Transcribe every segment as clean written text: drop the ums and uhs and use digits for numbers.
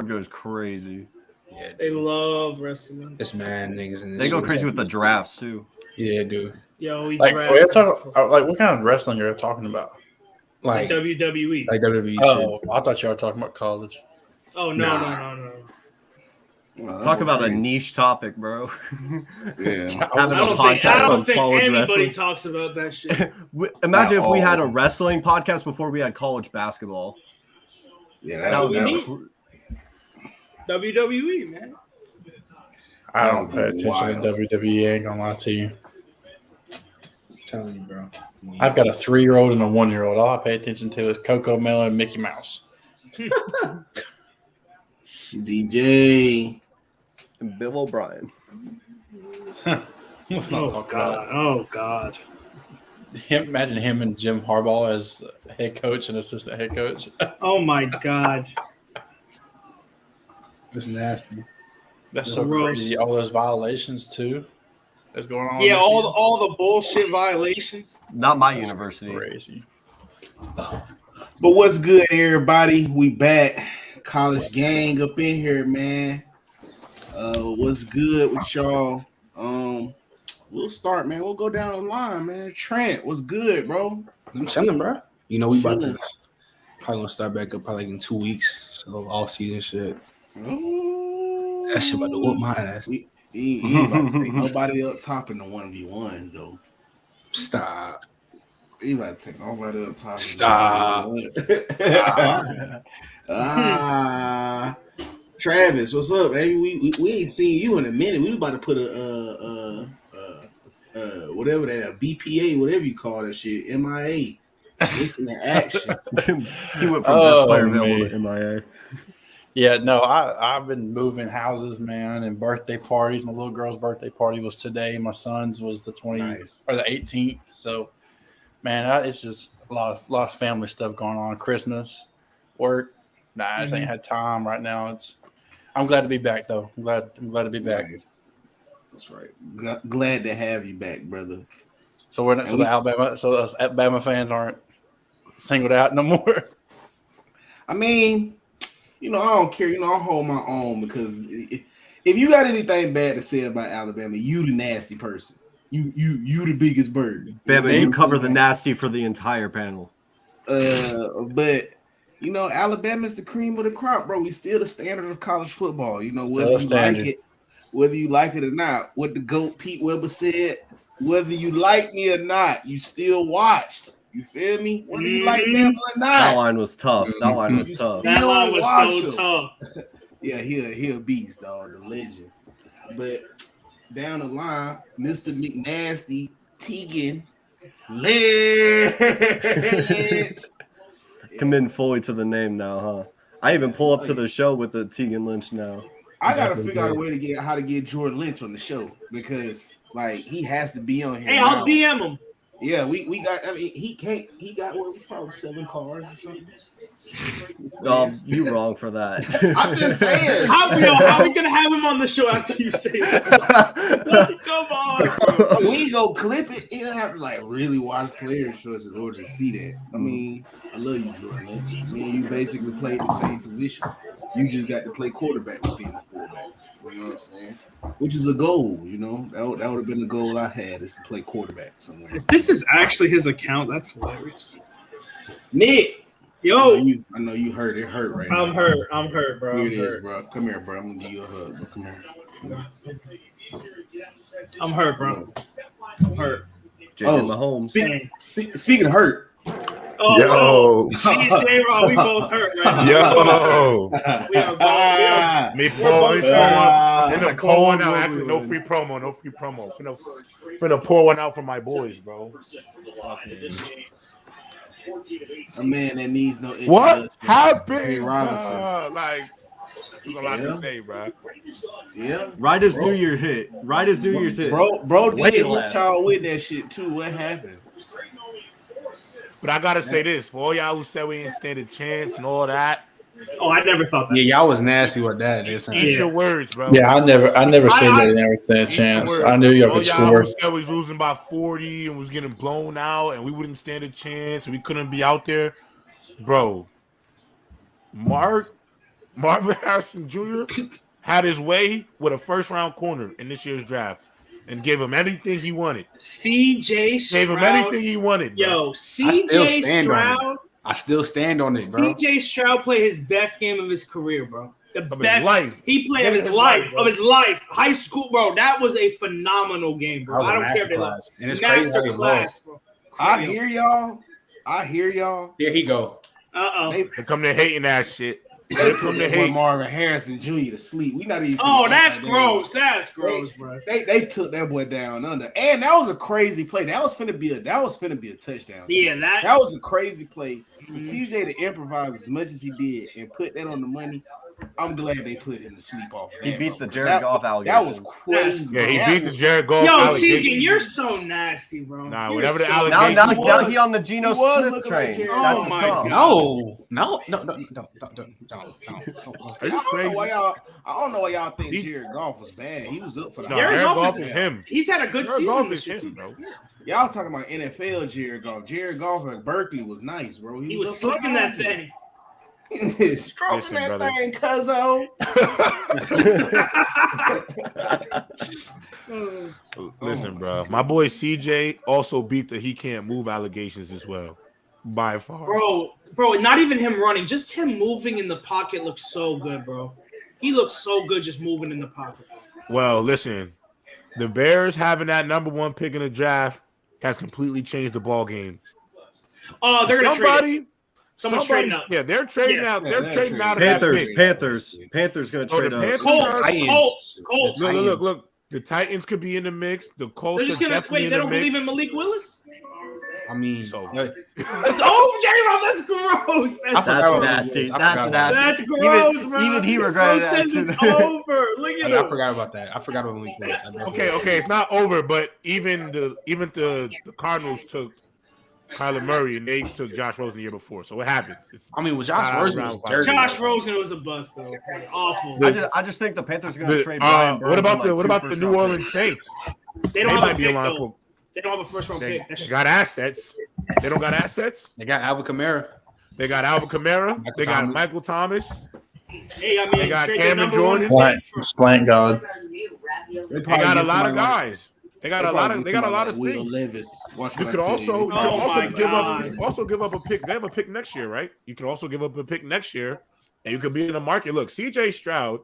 goes crazy. Yeah, They love wrestling. it's mad niggas in this. They go shit. crazy with the drafts too. Yeah, dude. Yo, we Like, draft what kind of wrestling are you talking about? Like WWE. like WWE shit. Oh, I thought you were talking about college. Oh no. Well, Talk that about a crazy. niche topic, bro. Yeah. Having I a don't podcast on think college anybody wrestling. talks about that shit. Imagine if we had a all. wrestling podcast before we had college basketball. Yeah, That's what we that need. was- WWE, man. I don't pay attention to WWE. I ain't gonna lie to you. I'm telling you, bro. I've got a 3-year-old and a 1-year-old. All I pay attention to is Coco Melon and Mickey Mouse. DJ. And Bill O'Brien. Let's not talk about Oh God. him. Imagine him and Jim Harbaugh as head coach and assistant head coach. Oh my God. It's nasty. That's so Gross. crazy. All those violations too. That's going on. Yeah, this year. all the bullshit violations. Not my That's university. Crazy. But what's good, everybody? We back. College gang up in here, man. What's good with y'all? We'll start, man. We'll go down the line, man. Trent, what's good, bro? I'm chilling, bro. You know we about to Chilling. probably gonna start back up probably like in 2 weeks. So off season shit. Ooh. That shit about to whoop my ass. He ain't about to take nobody up top in the 1v1s, though. Stop. He about to take nobody up top. Stop. Travis, what's up, baby? We ain't seen you in a minute. We about to put a whatever that a BPA, whatever you call that shit, MIA. Listen to action. He went from best player man. available to MIA. Yeah, no, I've been moving houses, man, and birthday parties. My little girl's birthday party was today. My son's was the 20th Nice. or the 18th. So, man, it's just a lot of family stuff going on. Christmas, work. Nah, I just ain't had time right now. I'm glad to be back though. I'm glad to be back. Nice. That's right. Glad to have you back, brother. So we're not, us Alabama fans aren't singled out no more. I mean, I don't care. I hold my own because if you got anything bad to say about Alabama, you the nasty person. You the biggest bird. Bama, you cover the nasty for the entire panel. But Alabama's the cream of the crop, bro. We still the standard of college football. Whether you like it or not. What the GOAT Pete Weber said, whether you like me or not, you still watched. You feel me? Whether you like Bama or not. That line was tough. That line was tough. That line was so tough. Yeah, he a beast, dog, the legend. But down the line, Mr. McNasty, Tegan, Lynch. Committing fully to the name now, huh? I even pull up to the show with the Tegan Lynch now. I gotta figure out a way to get Jordan Lynch on the show because he has to be on here. Hey, I'll DM him. Yeah, we got. I mean, he got probably 7 cars or something. You wrong for that. I'm just saying. How are we gonna have him on the show after you say that? Come on, bro. We go clip it. You don't have to really watch players choice in order to see that. I mean, I love you, Jordan Lynch. I mean, you basically played the same position. You just got to play quarterback with being a fullback. You know what I'm saying? Which is a goal, That would have been the goal I had, is to play quarterback somewhere. If this is actually his account, that's hilarious. Nick! Yo! I know you hurt. It hurt right now. I'm hurt, bro. Here it is, bro. Come here, bro. I'm going to give you a hug. Bro. Come here. I'm hurt, bro. I'm hurt. J.J. Mahomes. Speaking of hurt. Oh, me and J-Rob, we both hurt right now. Yo, We are both. me both pour hurt. It's a pour one out. Actually, no free promo. Finna pour one out for my boys, bro. A man that needs no introduction. What happened? Hey, Robinson. There's a lot to say, bro. Yeah. Right as New Year's hit. Bro, Way did left. y'all with that shit too. What happened? But I gotta say this for all y'all who said we didn't stand a chance and all that. Oh, I never thought that. Yeah, y'all was nasty with that. Eat your words, bro. Yeah, I never said that. Never stand a chance. I knew y'all All could y'all score. who said we was losing by 40 and was getting blown out and we wouldn't stand a chance and we couldn't be out there, bro. Mark Marvin Harrison Jr. had his way with a first-round corner in this year's draft and gave him anything he wanted. CJ Stroud. Gave him anything he wanted, bro. Yo, CJ Stroud. I still stand on it, bro. CJ Stroud played his best game of his career, bro. The Of his best life. he played of his life, high school, bro. That was a phenomenal game, bro. I don't care if they lost. And it's crazy how he Masterclass, bro. I hear y'all. Here he go. They come to hating that shit. They come to hate. Marvin Harrison Jr. to sleep. We not even. Oh, that's gross. That's gross, bro. They took that boy down under, and that was a crazy play. That was finna be a touchdown. Yeah, that was a crazy play. For CJ to improvise as much as he did and put that on the money, I'm glad they put him to sleep off. He beat the Jared Goff allegation. That was crazy. Yeah, he beat the Jared Goff Yo, allegation. Tegan, you're so nasty, bro. Nah, You're whatever the so allegation Now he on the Geno Smith train. Like That's oh his my call. God. No. Are you I crazy? don't know why y'all think Jared Goff was bad. He was up for the Nah, Jared Jared Goff Goff is- is him. He's had a good Jared season Goff this is year, him, too. bro. Y'all talking about NFL Jared Goff. Jared Goff at Berkeley was nice, bro. He was up for slugging the that Heisman. thing. Stroking Listen, that brother. thing, cuzzo. Listen, bro. My boy CJ also beat the he can't move allegations as well. By far. Bro, not even him running, just him moving in the pocket looks so good, bro. He looks so good just moving in the pocket. Well, listen. The Bears having that number 1 pick in the draft has completely changed the ball game. Oh, they're gonna trade it. Someone's trading up. Yeah, they're trading Yeah. out. They're Yeah, trading out of that pick. Panthers gonna So the trade up. Panthers Colts. Look. The Titans could be in the mix. The Colts They're just are gonna definitely wait. in They the don't mix. believe in Malik Willis. I mean, So- It's over, J-Rob. That's gross. That's nasty. I That's forgot nasty. That's gross, bro. Even he regretted Bro that. says it's over. Look at I him. forgot about that. I forgot about Malik Willis. Okay, it's not over, but even the Cardinals took Kyler Murray and they took Josh Rosen the year before, so it happens. I mean, with Josh Rosen was dirty. Josh Rosen was a bust, though. Awful. I just think the Panthers are gonna trade Brian Burns. What about for like the two New first-round Orleans picks. Saints? They They don't have might a be pick, in line though. for. They don't have a first round They pick. got assets. They don't got assets. They got Alvin Kamara. They got Alvin Kamara. They got Thomas. Michael Thomas. Hey, I mean, They got trade Cameron their number one Jordan. pick for- Slant God. They got a lot of guys. They got a lot of Will things. Levis. Watch You what could I tell also you. give up a pick. They have a pick next year, right? You could also give up a pick next year, and you could be in the market. Look, CJ Stroud.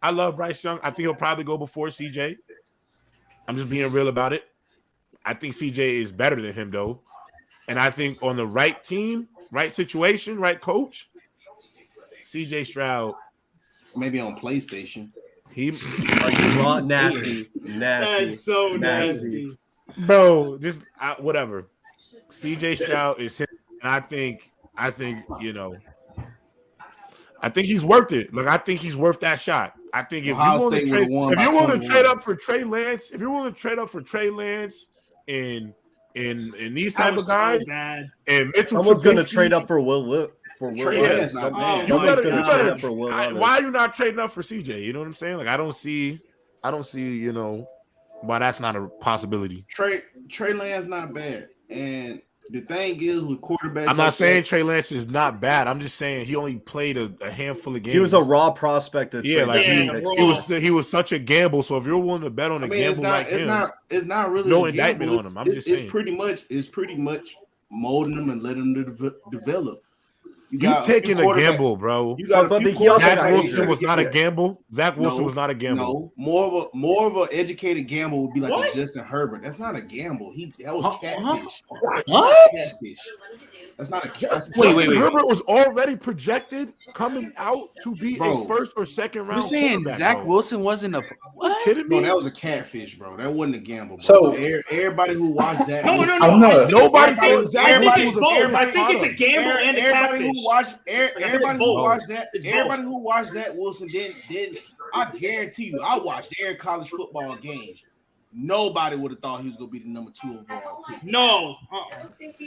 I love Bryce Young. I think he'll probably go before CJ. I'm just being real about it. I think CJ is better than him, though. And I think on the right team, right situation, right coach, CJ Stroud, Maybe on PlayStation. he, Raw, nasty. That's so nasty. bro, just whatever. CJ Stroud is him, and I think I think he's worth it. Like I think he's worth that shot. I think if Ohio you're willing State to trade, would've won if by you're willing to 21. trade up for Trey Lance, if you're willing to trade up for Trey Lance and these That type of was so guys, bad. and Mitchell Someone's gonna Trubisky, trade up for Will Trey Levis. Lance not bad. You Someone's better, gonna you trade better, up for Will Levis. why are you not trading up for CJ? You know what I'm saying? Like I don't see, why that's not a possibility. Trey Lance not bad. And the thing is with quarterbacks, I'm not saying Trey Lance is not bad. I'm just saying he only played a handful of games. He was a raw prospect. At Yeah, trade like deadline. he was such a gamble. So if you're willing to bet on a gamble like him, it's not really no a indictment gamble. on him. I'm just saying. It's pretty much molding them and letting them develop. you got a few taking a quarterbacks- gamble, bro. You got But a few he also quarterbacks Zach got Wilson injured. was not a gamble. Zach Wilson No, was not a gamble. No, more of an educated gamble would be like What? a Justin Herbert. That's not a gamble. That was catfish. What? Catfish. That's not a catfish. Wait. Justin Herbert was already projected coming out to be Bro. a first or second round. You're saying quarterback, Zach bro. Wilson wasn't a You what? kidding No, me? that was a catfish, bro. That wasn't a gamble. Bro. So- everybody who watched that, No. I'm not- Nobody I think thought Zach it's Wilson was both. a I think it's a product. gamble and a everybody catfish. who watched, it's everybody both. who watched that, It's everybody both. who watched that Wilson didn't. I guarantee you, I watched every college football game. Nobody would have thought he was gonna be the number 2 overall pick. No.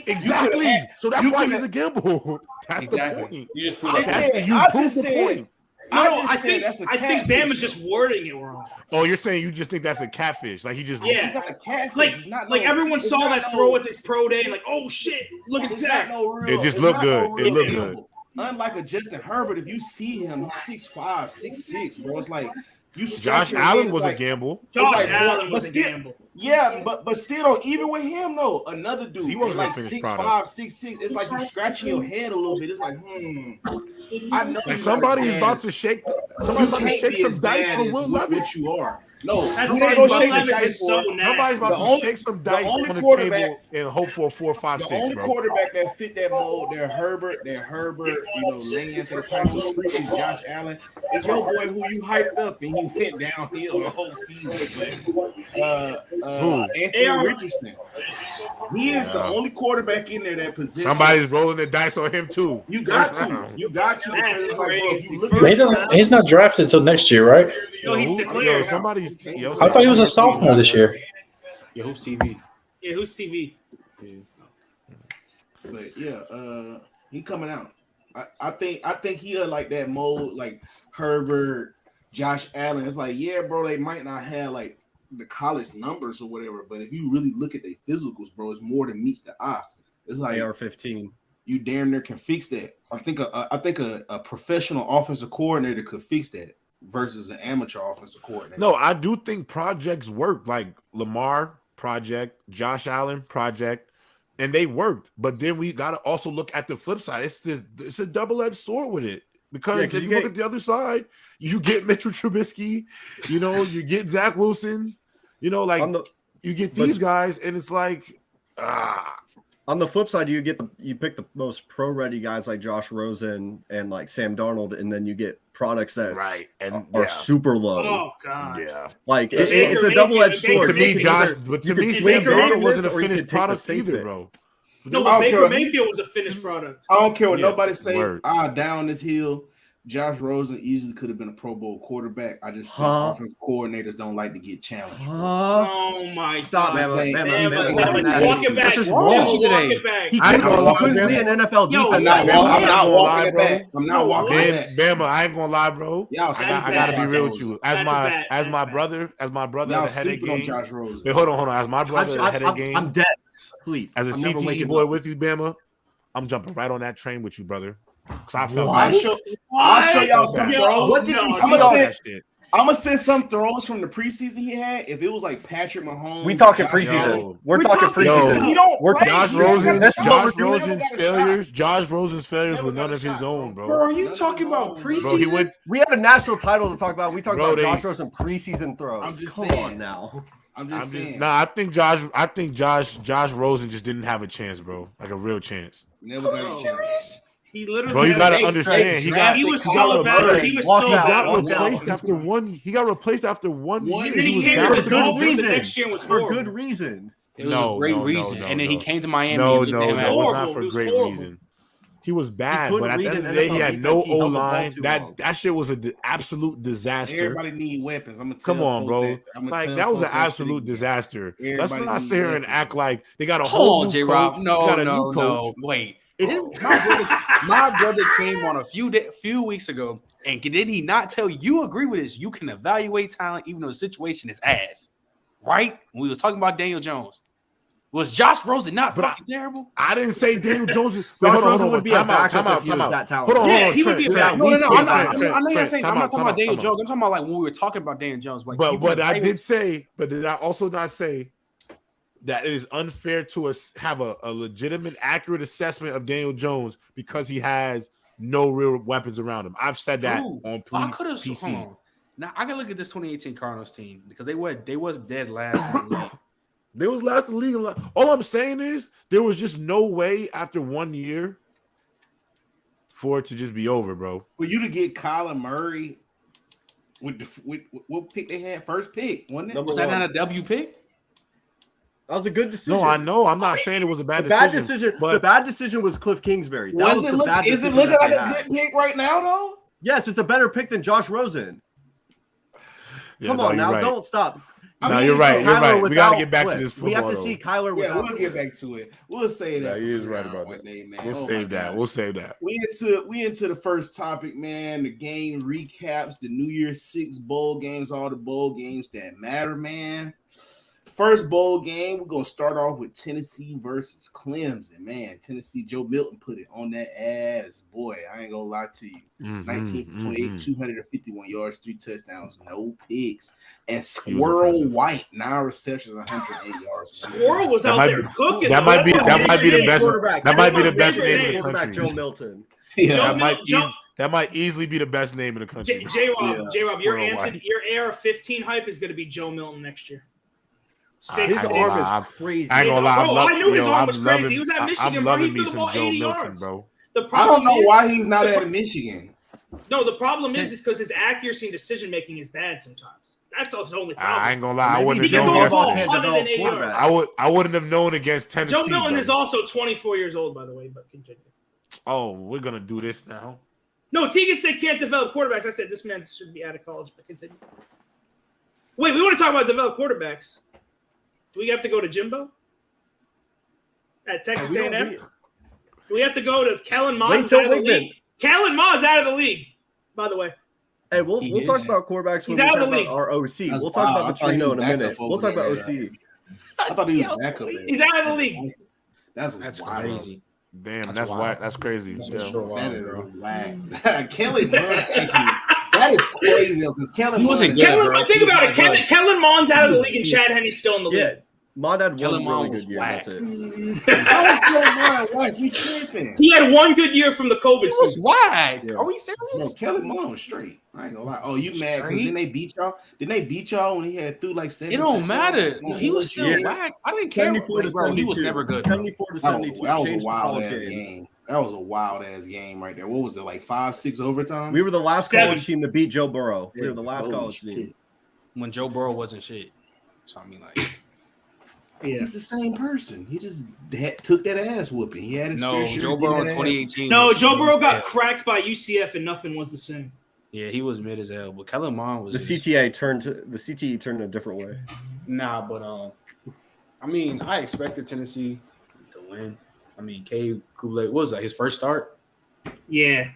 Exactly. So that's you why could've- he's a gamble. That's Exactly. the point. You just I proved said- that. You I proved just the said- point. No, just I said think that's a Bam catfish. is just wording it wrong. Oh, you're saying you just think that's a catfish? Like he just Yeah. He's not a catfish. Like, It's not like no- everyone it's saw not that no- throw with his pro day, like, oh shit, look at It's Zach. not no real- It just it's looked not no good. It real looked gamble. unlike a Justin Herbert, if you see him, he's 6'5", 6'6", bro. It's like you Josh scratch your head, Allen it's was a like, gamble. Josh like, Allen but was a still- gamble. Yeah, but still, even with him though, another dude, He wasn't like a finished 6'5", product. 6'6". It's like you scratching your head a little bit. It's like, I know Like somebody's about to shake. Somebody's about to shake some dice for Will Levis. what you are. No, That's you ain't Will gonna shake the Levis dice is so for. nasty. Somebody's about The to only- shake some the dice only on the quarterback- table and hope for a 4, 5, The 6, only bro. quarterback that fit that mold, they're Herbert, Lance, the title freaking Josh Allen. It's your boy who you hyped up and he went downhill the whole season. Anthony AR Richardson. He is the only quarterback in there that possesses. Somebody's rolling the dice on him too. You got First to. round. You got to. That's Because it's like, bro, if crazy. you look But at he's not drafted until next year, right? Yo, he's declared. somebody's. I thought he was a sophomore this year. Yeah, who's TV? Yeah, who's TV? But yeah, he coming out. I think he like that mold, like Herbert, Josh Allen. It's like, yeah, bro, they might not have like the college numbers or whatever, but if you really look at their physicals, bro, it's more than meets the eye. It's like AR-15. you damn near can fix that. I think a professional offensive coordinator could fix that versus an amateur offensive coordinator. No, I do think projects work. Like Lamar project, Josh Allen project, and they worked. But then we got to also look at the flip side. It's a double-edged sword with it. Because if you look at the other side, you get Mitchell Trubisky, you get Zach Wilson, you get these guys, and it's like, On the flip side, you pick the most pro-ready guys like Josh Rosen and like Sam Darnold, and then you get products that are super low. Oh God. Yeah, like it's a double-edged sword. To me, Josh, but to me, Sam Darnold wasn't a finished product either, bro. No, but Baker Mayfield was a finished product. I don't care what nobody say. Down this hill, Josh Rosen easily could have been a Pro Bowl quarterback. I just think offensive coordinators don't like to get challenged. Oh my Stop, God! man. Walk it back. This is wrong. He couldn't be an NFL defense. I'm not walking it back. I'm not walking it back. Bama, I ain't gonna lie, bro. I gotta be real with you. As my brother, at the head of game. Josh Rosen. Wait, hold on. As my brother at the head of game, I'm dead. Sleep. As a CTE boy with you, Bama, I'm jumping right on that train with you, brother. I'll show y'all some throws. What did you see? I'm gonna send some throws from the preseason he had. If it was like Patrick Mahomes, we talking preseason. We're talking preseason. Josh Rosen's failures were none of his own, bro. Bro, are you talking about preseason? Bro, we had a national title to talk about. We talked about Josh Rosen preseason throws. Come on now. I think Josh Rosen just didn't have a chance, bro. Like a real chance. Never been serious. He literally. Bro, you gotta understand. He was so bad. He was so bad. He got replaced after 1 year. And then he came to the Dolphins the next year was for good reason. It was a great reason. And then he came to Miami. No, it was not for great reason. He was bad, but at the end of the day, he had no O-line. That shit was an absolute disaster. Everybody need weapons. I'm gonna come on, bro. Like that was an absolute disaster. Let's not sit here and act like they got a whole new J-Rob. coach. No. Wait. My brother came on a few weeks ago, and did he not tell you agree with this? You can evaluate talent even though the situation is ass. Right? When we was talking about Daniel Jones. Was Josh Rosen not fucking terrible? I didn't say Daniel Jones. Josh Rosen would be a backup if he was that talented. Hold on. He would be a backup. No. I'm not talking about Daniel Jones. I'm talking about like when we were talking about Daniel Jones. Like, but did I also not say that it is unfair to us have a legitimate, accurate assessment of Daniel Jones because he has no real weapons around him? I've said that on PC. Now I can look at this 2018 Cardinals team because they was dead last in the league. They was last in the league. All I'm saying is there was just no way after 1 year for it to just be over, bro. For you to get Kyler Murray with what pick they had? First pick, wasn't it? Was that not a W pick? That was a good decision. No, I know. I'm not saying it was a bad decision. But the bad decision was Cliff Kingsbury. Is it looking like a good pick right now, though? Yes, it's a better pick than Josh Rosen. Come on now, don't stop. You're right. We got to get back to this football. We have to see Kyler. We'll get back to it. We'll say that. He is right about that. Man. We'll save that. We into the first topic, man. The game recaps, the New Year's 6 bowl games, all the bowl games that matter, man. First bowl game, we're gonna start off with Tennessee versus Clemson. Man, Tennessee, Joe Milton put it on that ass. Boy, I ain't gonna lie to you. 19 for 28, 251 yards, 3 touchdowns, no picks. And Squirrel White, 9 receptions, 108 yards. Squirrel was out there cooking. That might be the best. That might be the best name in the Quarterback country. Joe Milton. Yeah, that might easily be the best name in the country. J-Rob, your AR-15 hype is going to be Joe Milton next year. His arm is crazy. I ain't gonna lie. I knew his arm was crazy. He was at Michigan. I'm loving me some Joe Milton, bro. I don't know why he's not at Michigan. No, the problem is because his accuracy and decision making is bad sometimes. That's his only problem. I ain't gonna lie. I wouldn't have known. I wouldn't have known against Tennessee. Joe Milton is also 24 years old, by the way. But continue. Oh, we're gonna do this now. No, Tegan said can't develop quarterbacks. I said this man should be out of college. But continue. Wait, we want to talk about developed quarterbacks. Do we have to go to Jimbo at Texas A&M? Do we have to go to Kellen Mond's out of the league? Kellen Mond's out of the league, by the way. Hey, we'll talk about quarterbacks when we talk about our OC. We'll talk about Petrino in a minute. We'll talk about OC. I thought he was backup. He's out of the league. That's crazy. Damn, that's whack. That's crazy. That is whack. Kelly Mond, actually, that is crazy because Kellen Mond. Think about it. Kellen Mond's out of the league and Chad Henne's still in the league. Yeah, Mond had one really good year. That's it. How is Kellen Mond whack? You tripping? He had one good year from the COVID season. Why? Yeah. Are we serious? No, Kellen Mond was straight. I ain't gonna lie. Oh, you mad because didn't they beat y'all? Didn't they beat y'all when he had through like 7? It don't matter. He was still whack. I didn't care. 74 to 72. He was never good. 74 to 72. That was a wild ass game. That was a wild ass game right there. What was it, like 5-6 overtimes? We were the last college team to beat Joe Burrow. We were the last college team. When Joe Burrow wasn't shit. So I mean, like, he's the same person. He just took that ass whooping. He had his Joe Burrow in 2018. No, Joe Burrow got cracked by UCF and nothing was the same. Yeah, he was mid as hell, but Kellen Mond was the CTE turned a different way. Nah, but I mean, I expected Tennessee to win. I mean, Cade Kublai, what was that? His first start? Yeah.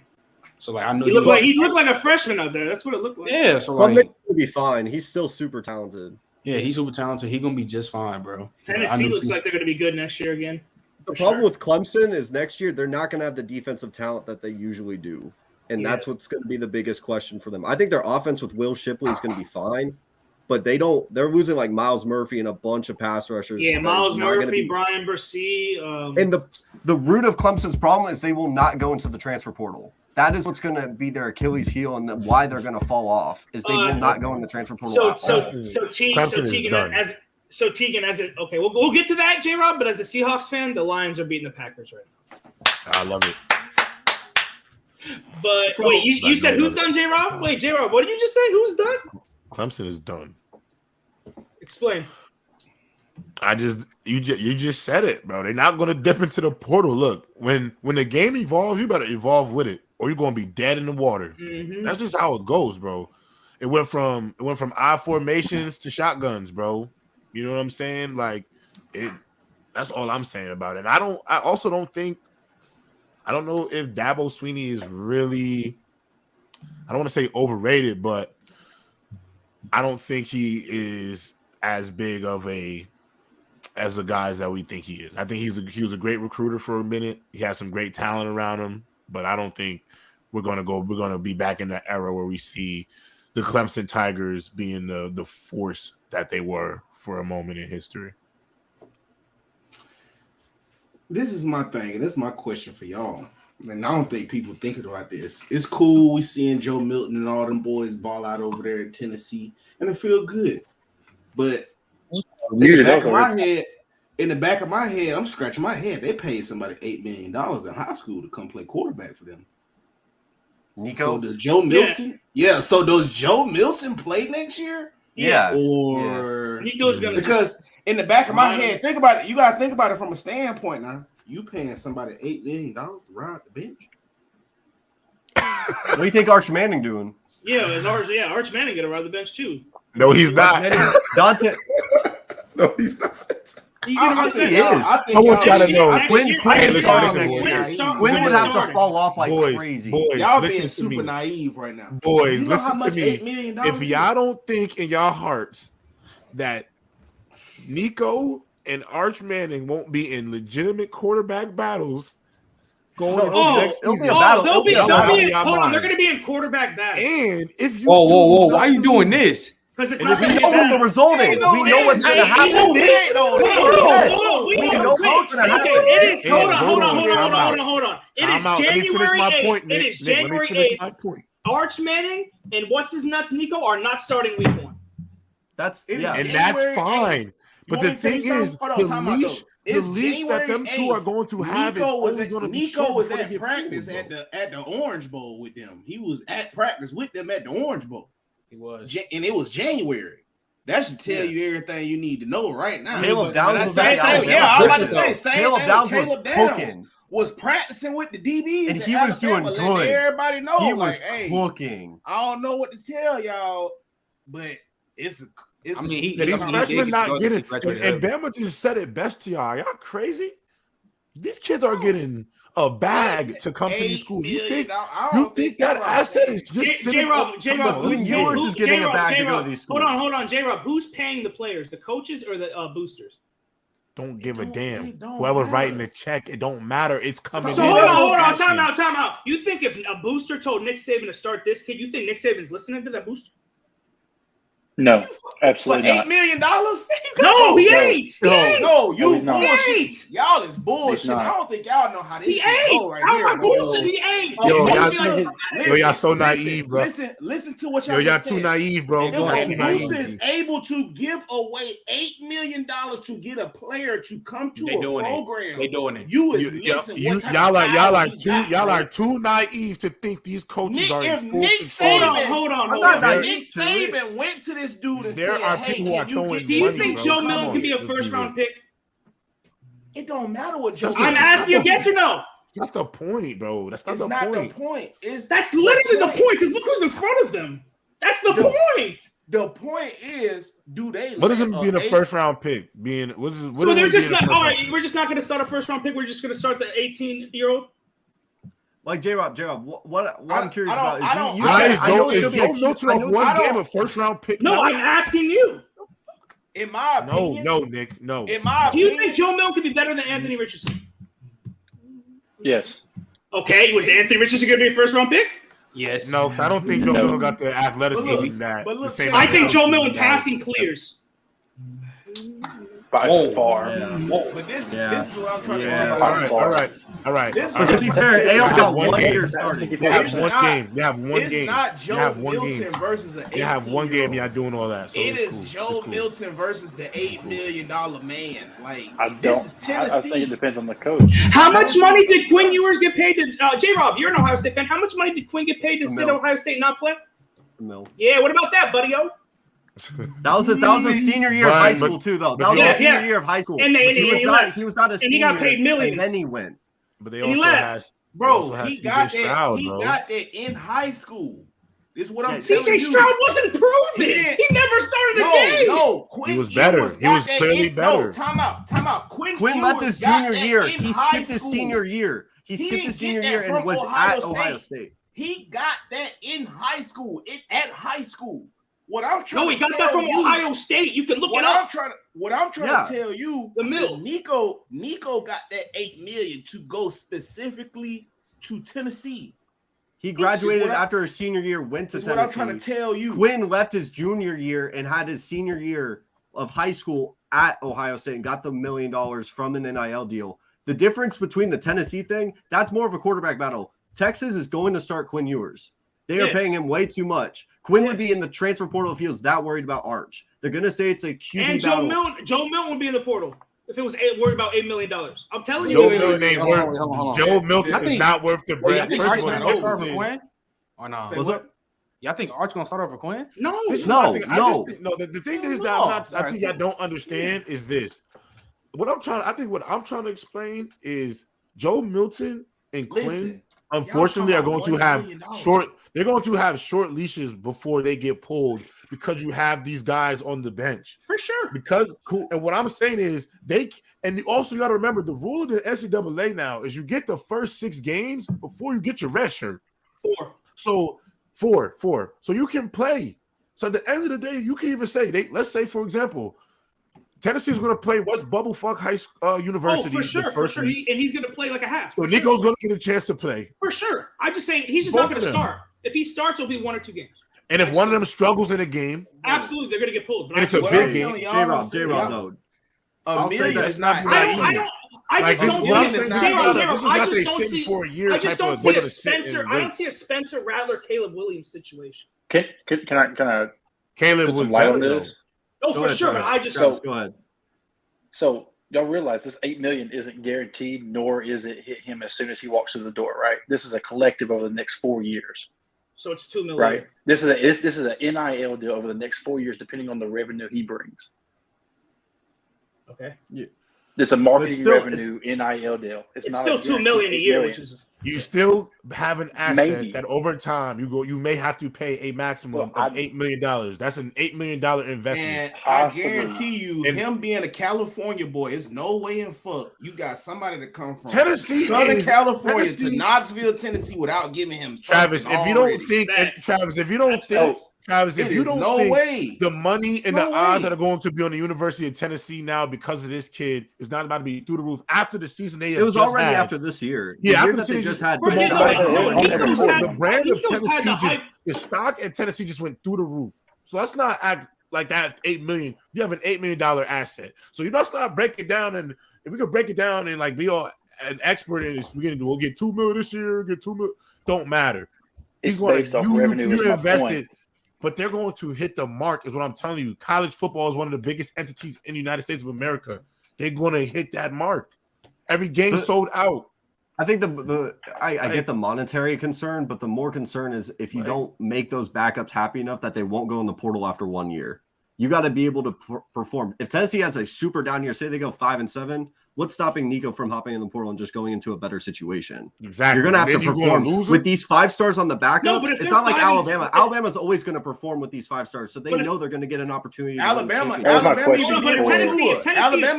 So like I know he looked like a freshman out there. That's what it looked like. Yeah, so like he'll be fine. He's still super talented. Yeah, he's super talented. He's gonna be just fine, bro. Tennessee looks like they're gonna be good next year again. The problem with Clemson is next year they're not gonna have the defensive talent that they usually do. And that's what's going to be the biggest question for them. I think their offense with Will Shipley is going to be fine, but they're losing like Miles Murphy and a bunch of pass rushers. Yeah, Miles Murphy, Brian Bursey. And the root of Clemson's problem is they will not go into the transfer portal. That is what's going to be their Achilles heel and why they're going to fall off is they will not go in the transfer portal. Tegan, okay, we'll get to that, J-Rob, but as a Seahawks fan, the Lions are beating the Packers right now. I love it. But wait, you said who's done, J-Rob? Wait, J-Rob, what did you just say? Who's done? Clemson is done. Explain. You just said it, bro. They're not gonna dip into the portal. Look, when the game evolves, you better evolve with it, or you're gonna be dead in the water. Mm-hmm. That's just how it goes, bro. It went from I formations to shotguns, bro. You know what I'm saying? Like that's all I'm saying about it. And I also don't know if Dabo Swinney is really, I don't want to say overrated, but I don't think he is as big of as the guys that we think he is. I think he was a great recruiter for a minute. He has some great talent around him, but I don't think we're going to be back in that era where we see the Clemson Tigers being the force that they were for a moment in history. This is my thing, and this is my question for y'all. And I don't think people thinking about this. It's cool we seeing Joe Milton and all them boys ball out over there in Tennessee, and it feel good. But in the back of my head, I'm scratching my head. They paid somebody $8 million in high school to come play quarterback for them. Nico, so does Joe Milton? Yeah. So does Joe Milton play next year? Yeah. Or Nico's gonna in the back of my head, think about it. You gotta think about it from a standpoint now. You paying somebody $8 million to ride the bench? What do you think Arch Manning doing? Arch Manning gonna ride the bench too. No, he's not. Dante. No, he's not. I think he is. I want y'all to know. Quinn would have to fall off like crazy. Boys, y'all being super naive right now. Boys, you know listen to me. If y'all don't think in y'all hearts that Nico and Arch Manning won't be in legitimate quarterback battles going into Oh, next it'll be season. a battle. they'll be It'll be a battle. hold on, they're going to be in quarterback battle. And if you Whoa! Why are you doing this? Because it's And not we going to know be what the bad. result is. We know what's going to happen. Hold on. Yes. We We know know what's going to happen. It is. Hey, Hold on. hold on. It is Time out. Let me finish January my 8th. point, It Nick. is Nick, let me January finish 8th. my point. Arch Manning and what's his nuts Nico are not starting week 1. That's It is yeah. And January that's fine. 8th. But You the want me to tell you thing is, something? Hold on, time out, the It's leash that them January two are 8th. going to have is only going to be Nico short was before they at get practice pulled, bro. at the Orange Bowl with them. He was at practice with them at the Orange Bowl. He was. And it was January. That should tell you everything you need to know right now. Caleb Downs was same back out. thing. Yeah, I was about to Caleb say same Caleb thing. Downs Caleb was Downs cooking. was practicing with the DBs, And at he was doing Alabama, letting good. everybody know, He like, was hey, cooking. I don't know what to tell y'all, but it's I mean, he Yeah, these freshmen not getting, graduated and Bama just said it best to y'all. Y'all crazy? These kids are getting a bag to come to these schools. You think that asset is just J-Rob, Quinn Ewers is getting a bag to go to these schools. Hold on, J-Rob. Who's paying the players? The coaches or the boosters? Don't give a damn. Whoever's writing the check, it don't matter. It's coming. So hold on. Time out. You think if a booster told Nick Saban to start this kid, you think Nick Saban's listening to that booster? No, absolutely $8 not. million? No, he ain't. No, you he's not. bullshit. Y'all is bullshit. I don't think y'all know how this shit go right here. How bullshit? He ain't. Y'all so naive, bro. Listen to what y'all Y'all just too said. naive, bro. If Y'all a too booster naive. is able to give away $8 million to get a player to come to a program, They doing it. you is missing. Y'all are too naive to think these coaches are in full control. Hold on. If Nick Saban went to this dude and There said, are "Hey, people who are can you throwing get Do you money, think bro. Joe Come Milton on. can be a Let's first be round real. pick? It don't matter what Joe." I'm asking you yes or no. That's not the point, bro. That's not It's the not point. the point. That's literally the point because look who's in front of them. That's the point. The point is, do they? What does it being a eight- first round pick? So they're just not. All right, we're just not going to start a first round pick. We're just going to start the 18-year-old. Like J-Rob, what I'm curious about is you Why said is I know Joe it's gonna be a Milton off one game a first round pick? No, I'm asking you. In my opinion, No, Nick, no. In my Do you opinion, think Joe Milton could be better than Anthony Richardson? Yes. Okay, was Anthony Richardson going to be a first round pick? Yes. No, because I don't think Joe Milton got the athleticism that. but look, the same I think Joe athleticism Milton that- passing clears. By far. but this is what I'm trying to Yeah. tell you. All right. This- But to be fair, they all got one year I started. think They have It's one not- game. They have one It's game. not They Joe have one Milton game. versus an 18-year-old. They have one game. Y'all doing all that. So It it's is cool. Joe It's cool. Milton versus the $8 million man. Like I this is don't. I Tennessee. think it depends on the coach. How much money did Quinn Ewers get paid to J-Rob, you're an Ohio State fan. How much money did Quinn get paid to sit at Ohio State and not play? No. Yeah, what about that, buddy-o? That was his senior year of high school too, though. That was his senior year of high school. And he was not a senior. And he got paid millions. And then he went. But they And he also left. has. Bro, they also he has got CJ that. Stroud, He bro. got that in high school. This is what I'm CJ telling you. Stroud wasn't proven. Yeah. He never started a game. No, Quinn He was better. Ewers He was got that clearly in- better. No, time out. Quinn left Ewers his got junior that year. in He high skipped his school. senior year. He He skipped didn't his senior get year that and from was Ohio at Ohio State. State. He got that in high school. At high school. What I'm trying No, he to got tell that from you, Ohio State. You can look What it I'm up. trying to tell you, The mill. is Nico got that $8 million to go specifically to Tennessee. He graduated after his senior year, went to That's Tennessee. what I'm trying to tell you. Quinn left his junior year and had his senior year of high school at Ohio State and got the $1 million from an NIL deal. The difference between the Tennessee thing, that's more of a quarterback battle. Texas is going to start Quinn Ewers. They are paying him way too much. Quinn would be in the transfer portal if he was that worried about Arch. They're going to say it's a QB And battle. Joe Milton would be in the portal if it was worried about $8 million. I'm telling you. Joe Milton ain't Hold on, worth. hold on. Joe Milton I is think- not worth the Wait, y'all bread. think First Arch of all, gonna that's start what over it is. Quinn? Or no? Was it? Y'all think Arch gonna start over Quinn? No. This is No, what I think. I no. just think, no. The thing is that I think y'all don't understand is this. What I'm trying to explain is Joe Milton and Quinn, Listen, unfortunately, are y'all going to talking have about $1 million. short. They're going to have short leashes before they get pulled because you have these guys on the bench. For sure. Because and what I'm saying is and also you got to remember the rule of the NCAA now is you get the first 6 games before you get your red shirt. 4. So 4. So you can play. So at the end of the day, you can even say let's say, for example, Tennessee's going to play West Bubblefuck University. Oh, for sure, for sure. And he's going to play like a half. So Nico's going to get a chance to play. For sure. I'm just saying he's just not going to start. If he starts, it'll be 1 or 2 games. And if one of them struggles in a game, absolutely, they're going to get pulled. But and it's a big game. J-Rob, though. A million is not. I just don't see a Spencer. I don't see a Spencer Rattler, Caleb Williams situation. Can I Caleb put was some light on better, this? Oh, for sure. But I just go ahead. So y'all realize this $8 million isn't guaranteed, nor is it hit him as soon as he walks through the door, right? This is a collective over the next 4 years. So it's $2 million, right? This is an NIL deal over the next 4 years, depending on the revenue he brings. Okay. Yeah. It's a marketing revenue NIL deal. It's not still $2 million a year, which is you still have an asset that over time you may have to pay a maximum of $8 million. That's an $8 million investment. And I guarantee you, him being a California boy, there's no way in fuck you got somebody to come from Tennessee, Southern California to Knoxville, Tennessee, without giving him Travis. If you don't think, Travis, if you don't think the money and the odds that are going to be on the University of Tennessee now because of this kid is not about to be through the roof after the season they it was already after this year. Yeah, after the season just had the brand of Tennessee, the stock in Tennessee just went through the roof. So let's not act like that. $8 million. You have an $8 million asset. So you don't start breaking it down, and if we could break it down and like be all an expert in this, we'll get $2 million this year, get $2 million. Don't matter. He's going to you invested. But they're going to hit the mark, is what I'm telling you. College football is one of the biggest entities in the United States of America. They're going to hit that mark. Every game sold out. I think I get the monetary concern, but the more concern is if you don't make those backups happy enough that they won't go in the portal after 1 year. You got to be able to perform. If Tennessee has a super down year, say they go 5-7, what's stopping Nico from hopping in the portal and just going into a better situation? Exactly. You're going to have to perform with these 5 stars on the backup. No, it's not like Alabama. Alabama's always going to perform with these 5 stars, so they know they're going to get an opportunity. Alabama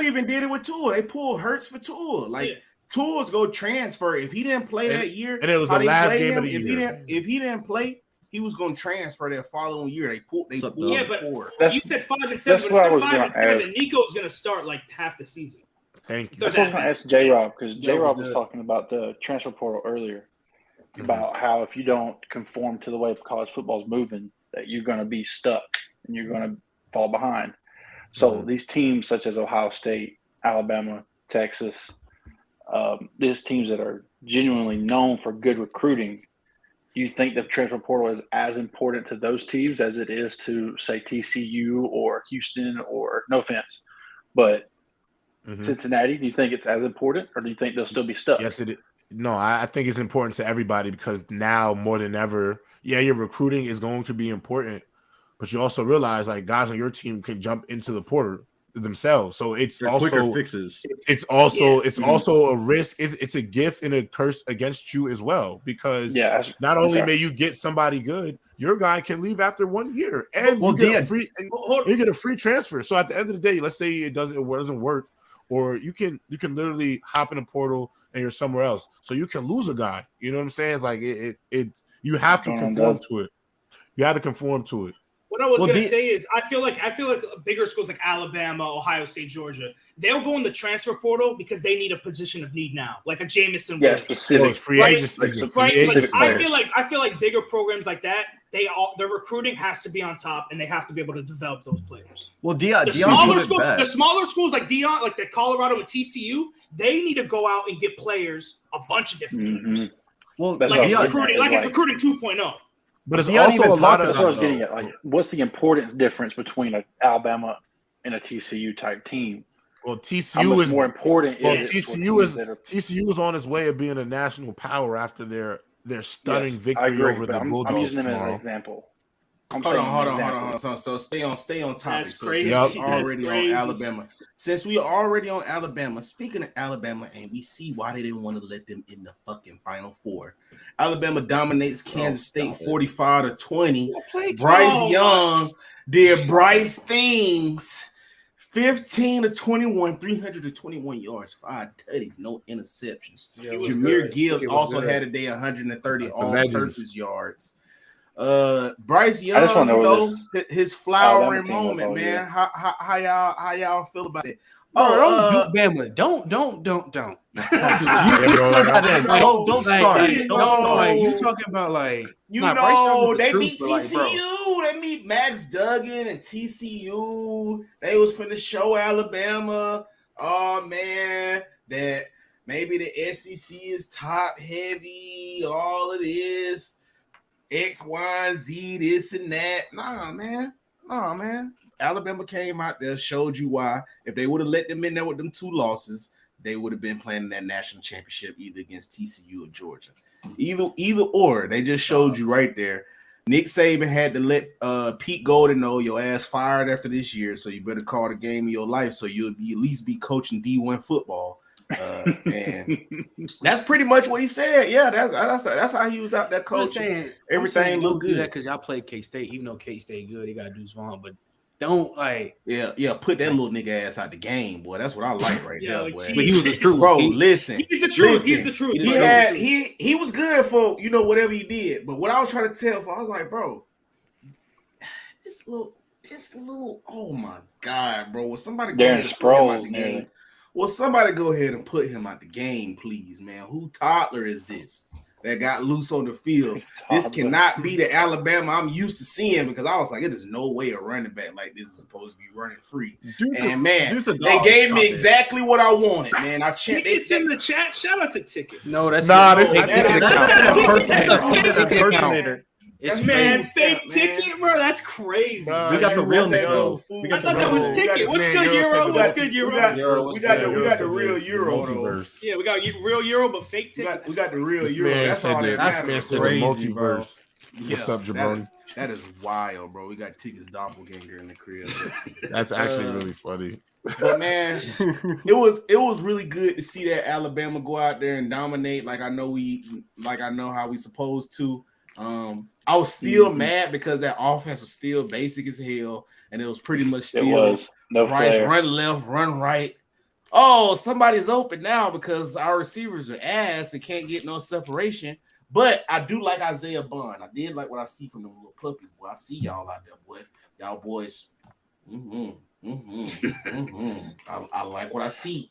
even did it with Tua. They pulled Hurts for Tua. Tua's go transfer. If he didn't play that year, and it was the last game of the year. If he didn't play, he was going to transfer that following year. They pulled. Yeah, but you said 5-7. But if they're 5-7, then Nico's going to start like half the season. Thank you. That's what I was going to ask J-Rob, because J-Rob was talking about the transfer portal earlier, about how if you don't conform to the way college football is moving, that you're going to be stuck and you're going to fall behind. So these teams such as Ohio State, Alabama, Texas, these teams that are genuinely known for good recruiting, you think the transfer portal is as important to those teams as it is to, say, TCU or Houston or, no offense, but Cincinnati? Do you think it's as important, or do you think they'll still be stuck? Yes, it is. No, I think it's important to everybody because now more than ever, your recruiting is going to be important, but you also realize like guys on your team can jump into the portal themselves. So it's also quicker fixes. It's also a risk. It's a gift and a curse against you as well because not only may you get somebody good, your guy can leave after 1 year and you get a free transfer. So at the end of the day, let's say it doesn't work, or you can literally hop in a portal and you're somewhere else. So you can lose a guy. You know what I'm saying? It's like you have to conform to it. You have to conform to it. What I was going to say is I feel like bigger schools like Alabama, Ohio State, Georgia, they'll go in the transfer portal because they need a position of need now, like a Jamison. Yeah, specific free agency. I feel like bigger programs like that, their recruiting has to be on top, and they have to be able to develop those players. Well, the smaller schools like Dion, like the Colorado and TCU, they need to go out and get players, a bunch of different players. Well, it's recruiting 2.0. But it's also a lot of. That's what I was getting at. Like, what's the importance difference between an Alabama and a TCU type team? Well, TCU is more important. Well, TCU is on its way of being a national power after their stunning victory over the Bulldogs. I'm using them as an example. Hold on. So stay on topic. That's crazy. On Alabama. Since we are already on Alabama, speaking of Alabama, and we see why they didn't want to let them in the fucking Final Four. Alabama dominates Kansas State 45-20. Bryce Young did Bryce things. 15-21, 321 yards, 5 tutties, no interceptions. Jameer Gibbs also had a day 130 all-purpose yards. Bryce Young, I just want to know his flowering Alabama team was moment, all man. year. How y'all feel about it? Bro, don't Bama. Don't. You said that then. Don't start. Like, Don't no, start. like you talking about like Bryce Young is the they truth, beat but, TCU. bro. They beat Max Duggan and TCU. They was finna show Alabama. Oh man, that maybe the SEC is top heavy. All of this X, Y, and Z, this and that. Nah, man. Alabama came out there, showed you why. If they would have let them in there with them 2 losses, they would have been playing in that national championship either against TCU or Georgia. Either or. They just showed you right there. Nick Saban had to let Pete Golden know your ass fired after this year, so you better call the game of your life so you'll at least be coaching D1 football. And that's pretty much what he said. Yeah, that's how he was out there coaching. Everything looked good. Because y'all played K-State, even though K-State good, they got Deuce Vaughn, but don't like put that little nigga ass out the game, boy. That's what I like right there, boy. But he was the truth, bro. Listen, he's the truth. He's the truth. He was good for whatever he did. But what I was trying to tell, I was like, bro, this little. Oh my god, bro. Will somebody go ahead and put him out the game? Will somebody go ahead and put him out the game, please, man? Who toddler is this that got loose on the field? This cannot be the Alabama I'm used to seeing, because I was like, there's no way a running back like this is supposed to be running free. They gave me exactly what I wanted, man. I checked. Tickets in the chat. Shout out to Ticket. No, that's that's an impersonator. Fake Ticket, bro. That's crazy. We got the real nigga. I thought that was Ticket. What's good, Euro? What's good, Euro? We got the real Euro. Yeah, we got real Euro, but fake Ticket. We got the real Euro. That's all that matters. Man said the multiverse. What's up, Jabroni? That is wild, bro. We got Ticket's doppelganger in the crib. That's actually really funny. But man, it was really good to see that Alabama go out there and dominate like I know how we supposed to. I was still mad because that offense was still basic as hell, and it was pretty much still Bryce run left, run right. Oh, somebody's open now because our receivers are ass and can't get no separation. But I do like Isaiah Bond. I did like what I see from them little puppies. Boy, I see y'all out there, boy. Y'all boys. I like what I see.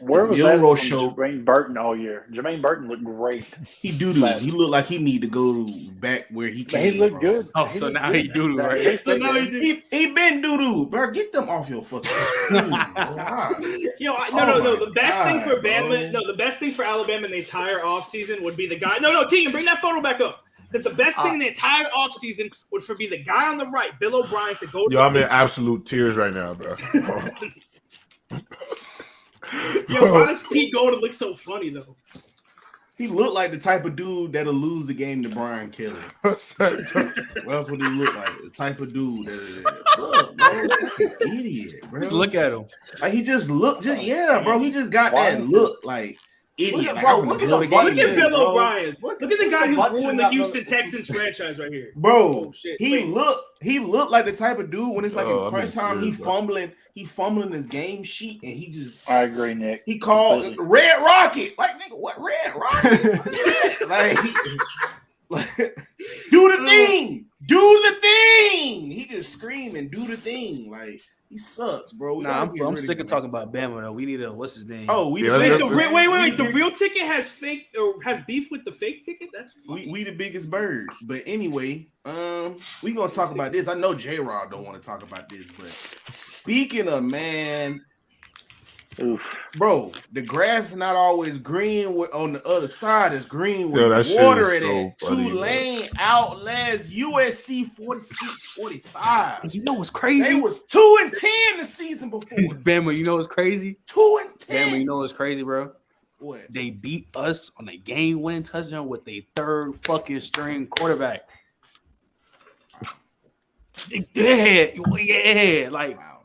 Where was that from Jermaine Burton all year? Jermaine Burton looked great. He doo-doo. He looked like he need to go back where he came. He looked good. Oh, so now he doo-doo, right? So now he been doo-doo, bro. Get them off your fucking screen. No. The best thing for Bama, the best thing for Alabama in the entire offseason would be the guy. No, Tegan, bring that photo back up. Because the best thing in the entire offseason would be the guy on the right, Bill O'Brien, to go. Yo, I'm in absolute tears right now, bro. Why does Pete Golden look so funny though? He looked like the type of dude that'll lose the game to Brian Kelly. That's what he looked like. The type of dude idiot, bro. Just look at him. Like he just looked, bro. He just got that look like idiot. Look at Bill O'Brien. Look at the guy who ruined the Houston Texans franchise right here. Bro, he looked like the type of dude when it's like in crunch time, he fumbling his game sheet and he just. I agree, Nick. He called Red Rocket. Like, nigga, what Red Rocket? like, do the thing. He just screaming, do the thing. Like, he sucks, bro. I'm sick of talking about Bama though. We need what's his name? Oh, wait. The real Ticket has fake or has beef with the fake Ticket. That's funny. We the biggest birds. But anyway, we gonna talk about this. I know J-Rod don't want to talk about this, but speaking of man, bro, the grass is not always green. On the other side is green with water in it. Tulane outlasts USC 46-45. You know what's crazy? They was 2-10 the season before. Bama, you know what's crazy? 2-10. Bama, you know what's crazy, bro? What? They beat us on a game-winning touchdown with a third fucking string quarterback. Yeah, like, wow.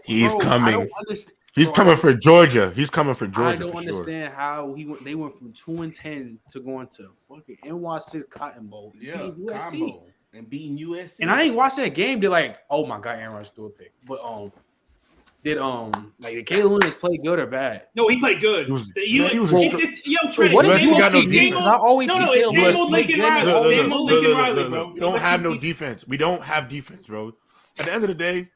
He's bro, coming. I don't understand. He's coming for Georgia. He's coming for Georgia. I don't understand how they went from 2-10 to going to fucking NY6 Cotton Bowl. Combo and beating USC. And I ain't watched that game. They're like, oh my god, Aaron Rodgers threw a pick. But Did Caleb Williams play good or bad? No, he played good. He was Trent, What USC got no defense. Because I always see it's Caleb Williams Samuel play Lincoln good. Riley. Samuel Lincoln Riley, bro. We don't have no defense. We don't have defense, bro. At the end of the day,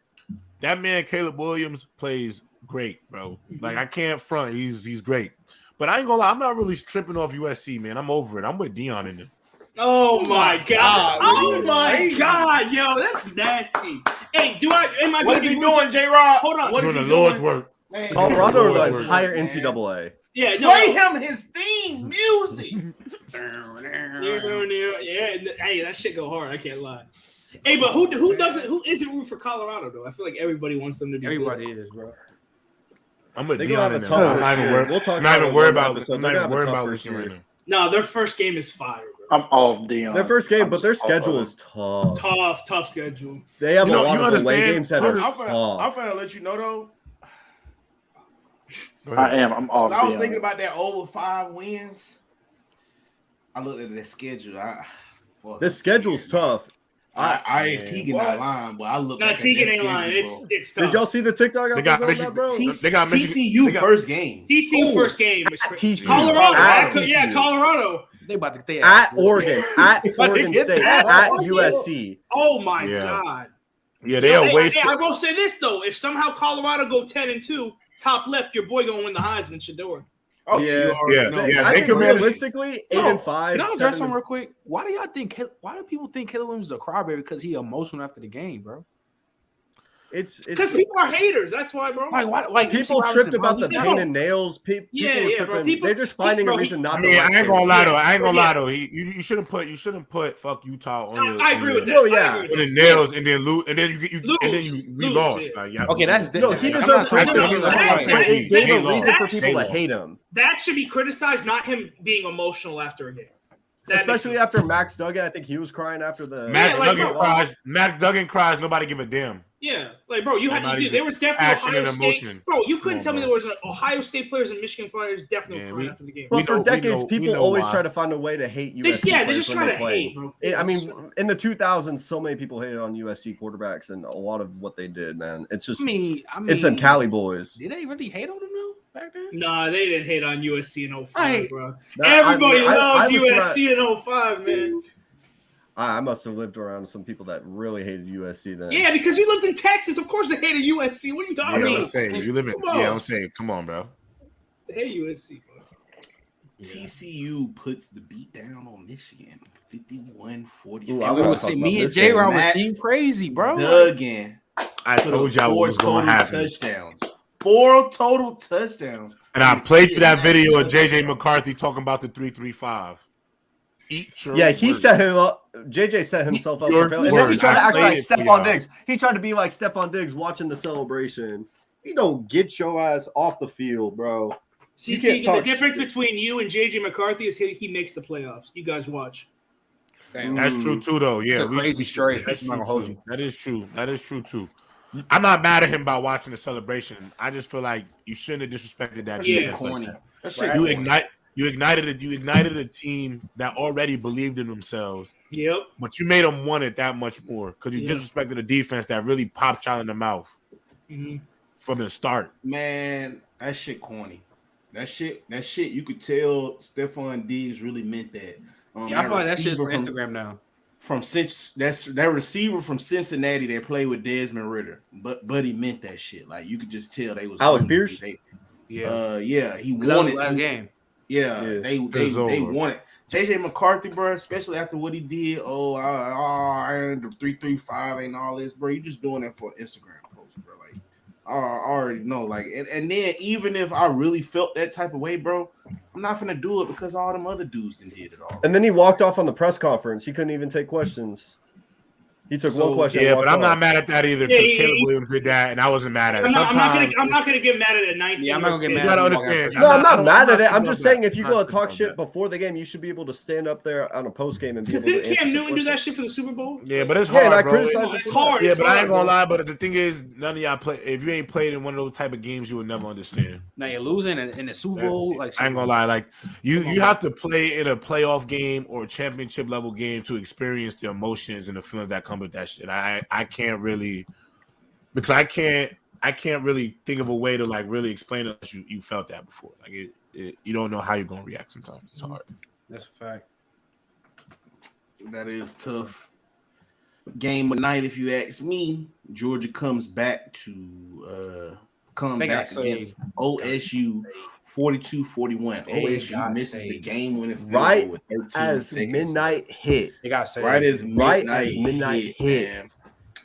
that man Caleb Williams plays great, bro. Like I can't front. He's great. But I ain't gonna lie, I'm not really tripping off USC, man. I'm over it. I'm with Dion in there. Oh my god! Oh my god, yo, that's nasty. Hey, am I? What is he doing, J-Rod? Hold on. What is Doing he the Lord's doing? work. Man, Colorado or the Lord, entire man. NCAA? Yeah, no. Play him his theme music. Yeah, hey, that shit go hard. I can't lie. Hey, but who isn't root for Colorado though? I feel like everybody wants them to be. Everybody good. is, bro. I'm with They Dion gonna in have there. a tough I'm not first even year. worried. We'll talk I'm not even about worried it about. episode. I'm They're not gonna even have a worried tough about first listening right year. now. No, their first game is fire, bro. I'm off Dion. Their first game, I'm but their just off of schedule it. is tough. Tough schedule. They have You know, a lot you of away understand- games that are I'm tough. finna let you know though. Go ahead. I am. I'm off I was Dion. thinking about that over 5 wins. I looked at that schedule. This schedule's tough. I ain't Teagan What? not lying, but I looked Nah, at that Teagan ain't schedule, lying. bro. It's tough. Did y'all see the TikTok? They got I was on Michigan. that, bro? They got Michigan. TCU They got- first game. TCU Ooh, first game. is at crazy. TCU. Colorado. At Yeah, TCU. Colorado. They about to stay At Oregon, at Oregon get State, that. at Oh, yeah. USC. Oh my Yeah. god. Yeah, they are Hey, wasted. I will say this though: if somehow Colorado go 10-2, top left, your boy gonna win the Heisman. Shador. Oh Yeah. you already know. Yeah, I they think could manage- realistically, 8-5. Can I address 7 something real quick? Why do people think Caleb Williams is a crybaby because he emotional after the game, bro? It's Because people are haters. That's why, bro. Like, why? Like MC people Robinson, tripped about bro, the he's- pain and nails. People Yeah, were yeah, bro. tripping. They're just finding bro, a reason not I to. mean, like I ain't gonna him. lie though. I ain't gonna Yeah. lie though. You shouldn't put fuck Utah on your. I agree with that. No, I yeah. agree with On that. the nails and then lose and then we Lose, lost. yeah. Like, yeah. Okay, that's No, different. he I'm deserved not credit. talking No, about no, that. no, It gave They a lost. reason for They people to lost. hate him, That should be criticized, not him being emotional after a game. That especially makes after Max Duggan. I think he was crying after the. Max like, Duggan bro. cries. Max Duggan cries. Nobody give a damn. Yeah, like bro, Nobody's there was definitely passion Ohio and State. emotion. Bro, you couldn't Come tell on, me bro. there was Ohio State players and Michigan players definitely Yeah, crying after the game. Well, We for know- decades, we people know always why. try to find a way to hate They USC. just players try when to they play. hate, bro. I mean, in the 2000s, so many people hated on USC quarterbacks and a lot of what they did. Man, it's just I mean, it's them Cali boys. Did they really hate on him though back then? Nah, they didn't hate on USC in 05, Right. bro. That- Everybody I loved was USC in 05, man. I must have lived around some people that really hated USC then. Yeah, because you lived in Texas. Of course they hated USC. What are you Yeah, talking I'm about? saying you live in. Come on. Yeah, I'm saying, come on, bro. They hate USC, bro. TCU puts the beat down on Michigan, 51-44. Ooh, I And we wanna would talk say about me and this J game. Rob would Max seem crazy, bro. Duggan. I told y'all what was going to happen. Touchdowns. 4 total touchdowns. And I played you that video of JJ McCarthy talking about the 3-3-5. Eat your Yeah, he words. set him up. JJ set himself up Your for failure. And then he words. tried to I act played like it for Stephon y'all. Diggs. He tried to be like Stephon Diggs watching the celebration. You don't get your ass off the field, bro. See, You can't the talk difference shit. between you and JJ McCarthy is he makes the playoffs. You guys watch. That's true too, though. Yeah, It's a crazy straight. That's I'm not true gonna hold too. you. That is true. That is true too. I'm not mad at him about watching the celebration. I just feel like you shouldn't have disrespected that. Yeah. defense like Corny. that. That shit You corny. ignited a team that already believed in themselves, Yep. but you made them want it that much more because you Yeah. disrespected a defense that really popped y'all in the mouth Mm-hmm. from the start. Man, that shit corny. That shit, you could tell Stephon Diggs really meant that. Yeah, I feel like that shit's for receiver Instagram now. that receiver from Cincinnati that played with Desmond Ritter, but he meant that shit. Like you could just tell they was Alec hungry. Pierce? Yeah, Yeah, he that was wanted the last game. Yeah, Yeah. they It's over. wanted JJ McCarthy, bro, especially after what he did. I earned the 3-3-5 and all this, bro. You just doing that for an Instagram post, bro. Like, I already know. Like, and then even if I really felt that type of way, bro, I'm not gonna do it because all them other dudes did it all. And then he walked off on the press conference. He couldn't even take questions. He took one question. Yeah, and but walked I'm not off. mad at that either because Yeah, Caleb Williams did that, and I wasn't mad at it. I'm Sometimes not gonna get mad at a 19. Yeah, I'm not gonna get you mad. gotta understand. No, I'm not I'm mad not at it. I'm tripping just off saying that. if you I'm go not to talk tripping shit off that. before the game, you should be able to stand up there on a post game and be Because able to didn't Cam answer some Newton do that questions. shit for the Super Bowl? Yeah, but it's Yeah, and I hard, bro. criticize It's hard. Yeah, It's but I ain't hard, gonna bro. lie. But the thing is, none of y'all play. If you ain't played in one of those type of games, you will never understand. Now you're losing in the Super Bowl. Like I ain't gonna lie. Like you have to play in a playoff game or a championship level game to experience the emotions and the feelings that come with that shit. I can't really because I can't I can't really think of a way to like really explain it unless you felt that before. Like you don't know how you're gonna react sometimes. It's hard. That's a fact. That is tough. Game of night, if you ask me. Georgia comes back to against OSU 42-41. OSU misses the game-winning field goal with 13 as seconds. midnight hit. They got saved. Right as midnight midnight hit. Man.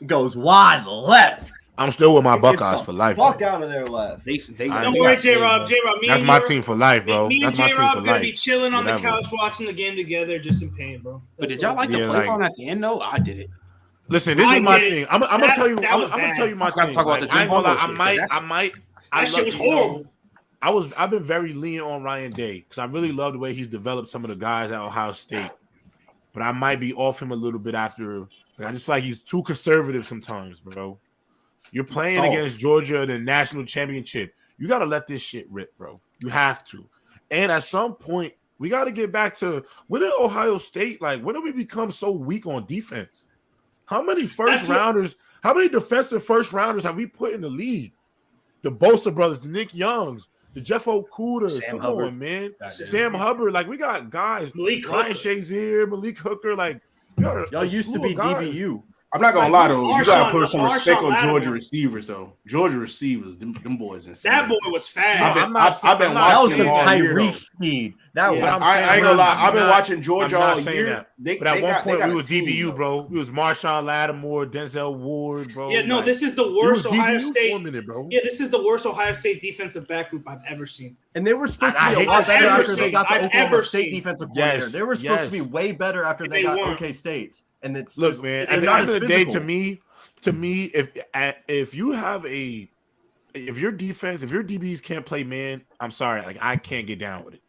Goes wide left. I'm still with my Get Buckeyes the for life. Fuck bro. out of there left. Don't worry, J-Rob. That's my team for life, bro. Me That's and my team J-Rob for gonna life. be chilling on the Whatever. couch watching the game together, just in pain, bro. But did y'all like the play on at the end though? I did it. Listen, this is my thing. I'm gonna tell you. I'm was gonna bad. tell you my I forgot to thing. talk about Like, the I ain't gonna lie. Jim I might. That shit was horrible. I've been very lenient on Ryan Day because I really love the way he's developed some of the guys at Ohio State. But I might be off him a little bit after. Like, I just feel like he's too conservative sometimes, bro. You're playing against Georgia in the national championship. You got to let this shit rip, bro. You have to. And at some point, we got to get back to when did Ohio State, like, when did we become so weak on defense? How many how many defensive first rounders have we put in the league? The Bosa brothers, the Nick Youngs, the Jeff Okudahs. Come on, man. Sam Hubbard. Like, we got guys. Ryan Shazier, Malik Hooker. Like, y'all used to be guys. DBU. I'm not gonna lie though, you gotta put some respect on Georgia receivers though. Georgia receivers, them boys insane. That boy was fast. I've been watching some Tyreek speed. I ain't gonna lie. I've been watching Georgia all year. But at one point, we were DBU, bro. We was Marshawn Lattimore, Denzel Ward, bro. Yeah, no, this is the worst Ohio State. For a minute, bro. Yeah, this is the worst Ohio State defensive back group I've ever seen. And they were supposed to be a lot better after they got the Oklahoma State defensive coordinator. They were supposed to be way better after they got OK State. And it's look, man. At the end of the day, to me, if you have if your DBs can't play man, I'm sorry, like I can't get down with it.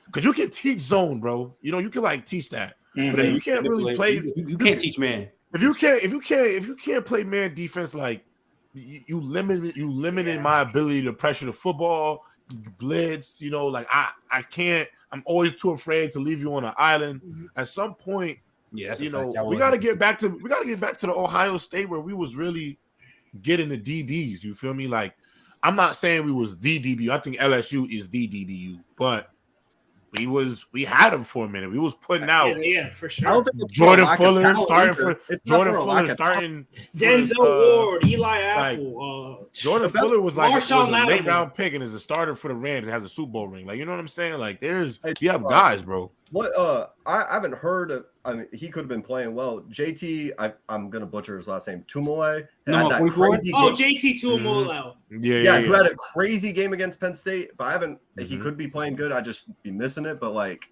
Because you can teach zone, bro. You know, you can like teach that. Mm-hmm. But if you can't really play, you can't teach man. If you can't play man defense, like you limited my ability to pressure the football, blitz. You know, like I can't. I'm always too afraid to leave you on an island. Mm-hmm. At some point. Yeah, you know, we got to get back to the Ohio State where we was really getting the DBs. You feel me? Like, I'm not saying we was the DBU. I think LSU is the DBU, but we had them for a minute. We was putting out for sure. Jordan Fuller starting Denzel Ward, Eli Apple. Jordan Fuller was like a late round pick and is a starter for the Rams and has a Super Bowl ring. Like, you know what I'm saying? Like, you have guys, bro. What I haven't heard of. I mean, he could have been playing well. JT, I'm gonna butcher his last name. Tumole. JT Tuimoloau. Yeah, who had a crazy game against Penn State, but I haven't. He could be playing good. I just be missing it. But like,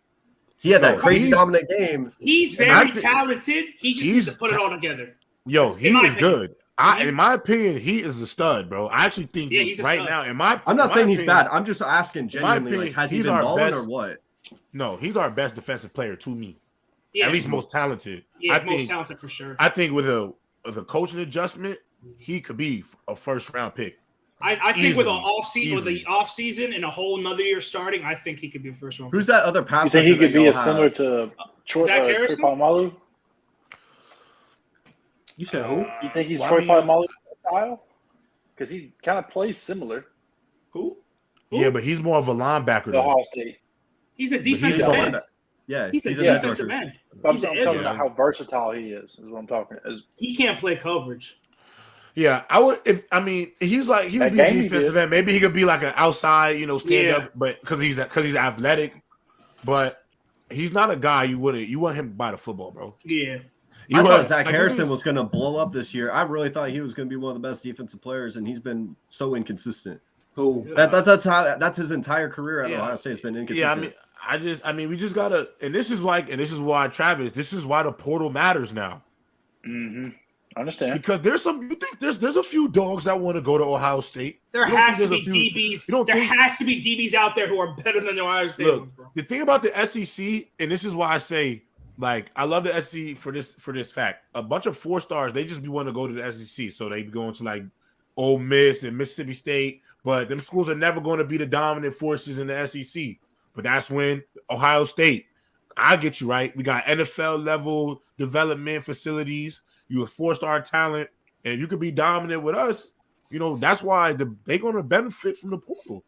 he had that crazy dominant game. He's very talented. He just needs to put it all together. Yo, he is good. In my opinion, he is a stud, bro. I actually think right now, I'm not saying he's bad. I'm just asking genuinely, like, has he been balling or what? No, he's our best defensive player to me. Yeah. At least most talented. Yeah, most talented for sure. I think with a coaching adjustment, he could be a first round pick. I think with the off season and a whole nother year starting, I think he could be a first round. Who's that other passer? You think he could be similar to Troy Polamalu? You said who? You think he's Troy Polamalu style? Because he kind of plays similar. Who? Yeah, but he's more of a linebacker. Ohio State. He's a defensive end. Yeah, he's a defensive end. I'm talking about how versatile he is what I'm talking about. He can't play coverage. Yeah, I would. He would be a defensive end. Maybe he could be like an outside, stand up, but because he's athletic. But he's not a guy you want him by the football, bro. Yeah. I thought Zach Harrison was going to blow up this year. I really thought he was going to be one of the best defensive players, and he's been so inconsistent. Cool. That's his entire career at Ohio State has been inconsistent. Yeah, we just gotta, and this is why Travis, this is why the portal matters now. Mm-hmm. I understand. Because there's a few dogs that want to go to Ohio State. There has to be DBs. There has to be DBs out there who are better than the Ohio State. Look, the thing about the SEC, and this is why I say, like, I love the SEC for this fact. A bunch of 4-stars, they just be wanting to go to the SEC, so they be going to like Ole Miss and Mississippi State. But them schools are never going to be the dominant forces in the SEC. But that's when Ohio State, I get you right. We got NFL level development facilities. You a 4-star talent, and if you could be dominant with us, You know, that's why they're going to benefit from the portal.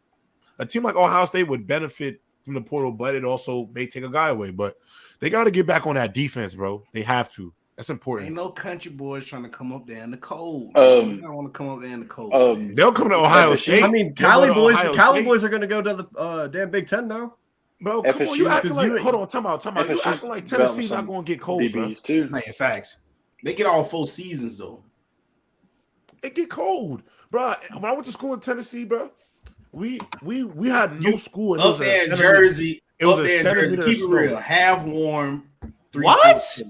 A team like Ohio State would benefit from the portal, but it also may take a guy away. But they got to get back on that defense, bro. They have to. That's important. Ain't no country boys trying to come up there in the cold. I don't want to come up there in the cold. They'll come to Ohio State. I mean, Cali boys are going to go to the damn Big Ten now. Bro, come on. You acting like, hold on, time out. You FSU acting like Tennessee's not going to get cold, bro. DBs too. Man, facts. They get all 4 seasons though. It get cold, bro. When I went to school in Tennessee, bro, we had no school. Up there in Jersey. It was up a there in Jersey. centimeter of Keep it real. Half warm. 3 What? foot.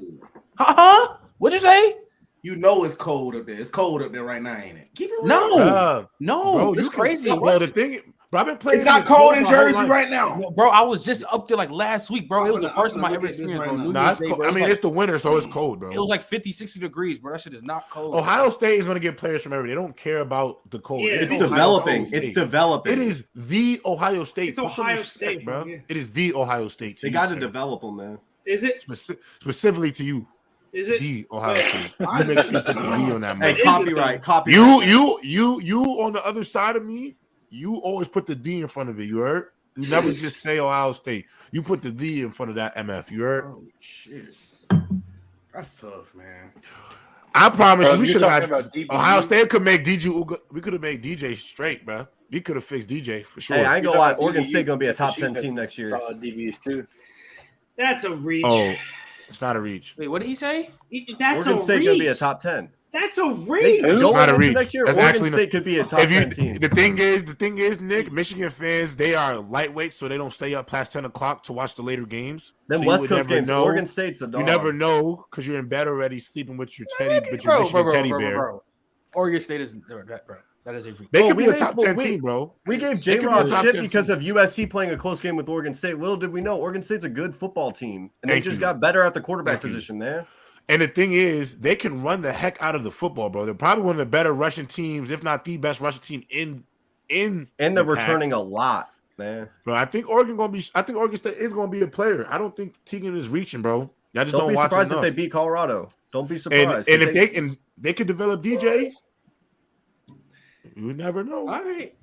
What'd you say? You know it's cold up there. It's cold up there right now, ain't it? Keep it real. No, bro, it's crazy. Bro, the thing, bro, I've been playing. It's not cold in Jersey right now. No, bro, I was just up there like last week, bro. It was the first time I ever experienced, bro. New Nah, Year's it's Day, cold. bro. I mean, It was it's the winter, so it's cold, bro. It was like 50, 60 degrees, bro. That shit is not cold. Ohio State is going to get players from everywhere. They don't care about the cold. Yeah, It's Ohio developing. State. It's developing. It is the Ohio State. It's Put some Ohio respect, State, bro. yeah. It is the Ohio State. They got to develop them, man. Is it? Specifically to you. Is it? The Ohio State. You make sure you put the D on that, man. Hey, copyright. You on the other side of me, you always put the D in front of it. You heard? You never just say Ohio State. You put the D in front of that MF. You heard? Oh shit. That's tough, man. I promise you, we you're should have talking had about DB. Ohio State could make DJ. We could have made DJ straight, bro. We could have fixed DJ for sure. Hey, I ain't You're gonna lie. talking Oregon DBU. State gonna be a top 10 FSU team next year. Solid DBs too. That's a reach. Oh, it's not a reach. Wait, what did he say? That's Oregon a State reach. gonna be a top 10. That's a reach. It's Going not a into reach. next year, That's Oregon actually State could be a top If 10 team. the thing is, Nick, Michigan fans, they are lightweight, so they don't stay up past 10 o'clock to watch the later games. Them So you West would Coast never games, know. Oregon State's a dog. You never know because you're in bed already, sleeping with your Michigan teddy bear. Bro. Oregon State is bro. That is a reach. They Bro, could we be a made- top well, 10 we- team, bro. We gave They could be a J-Rob top shit 10 because team. of USC playing a close game with Oregon State. Little did we know, Oregon State's a good football team, and they Thank just you. got better at the quarterback Thank you. position, man. And the thing is, they can run the heck out of the football, bro. They're probably one of the better rushing teams, if not the best rushing team in And they're the pack. returning a lot, man. Bro, I think Oregon State is gonna be a player. I don't think Tegan is reaching, bro. I just Don't don't be watch surprised enough. if they beat Colorado. Don't be and surprised. if they could develop DJ, you never know. All right.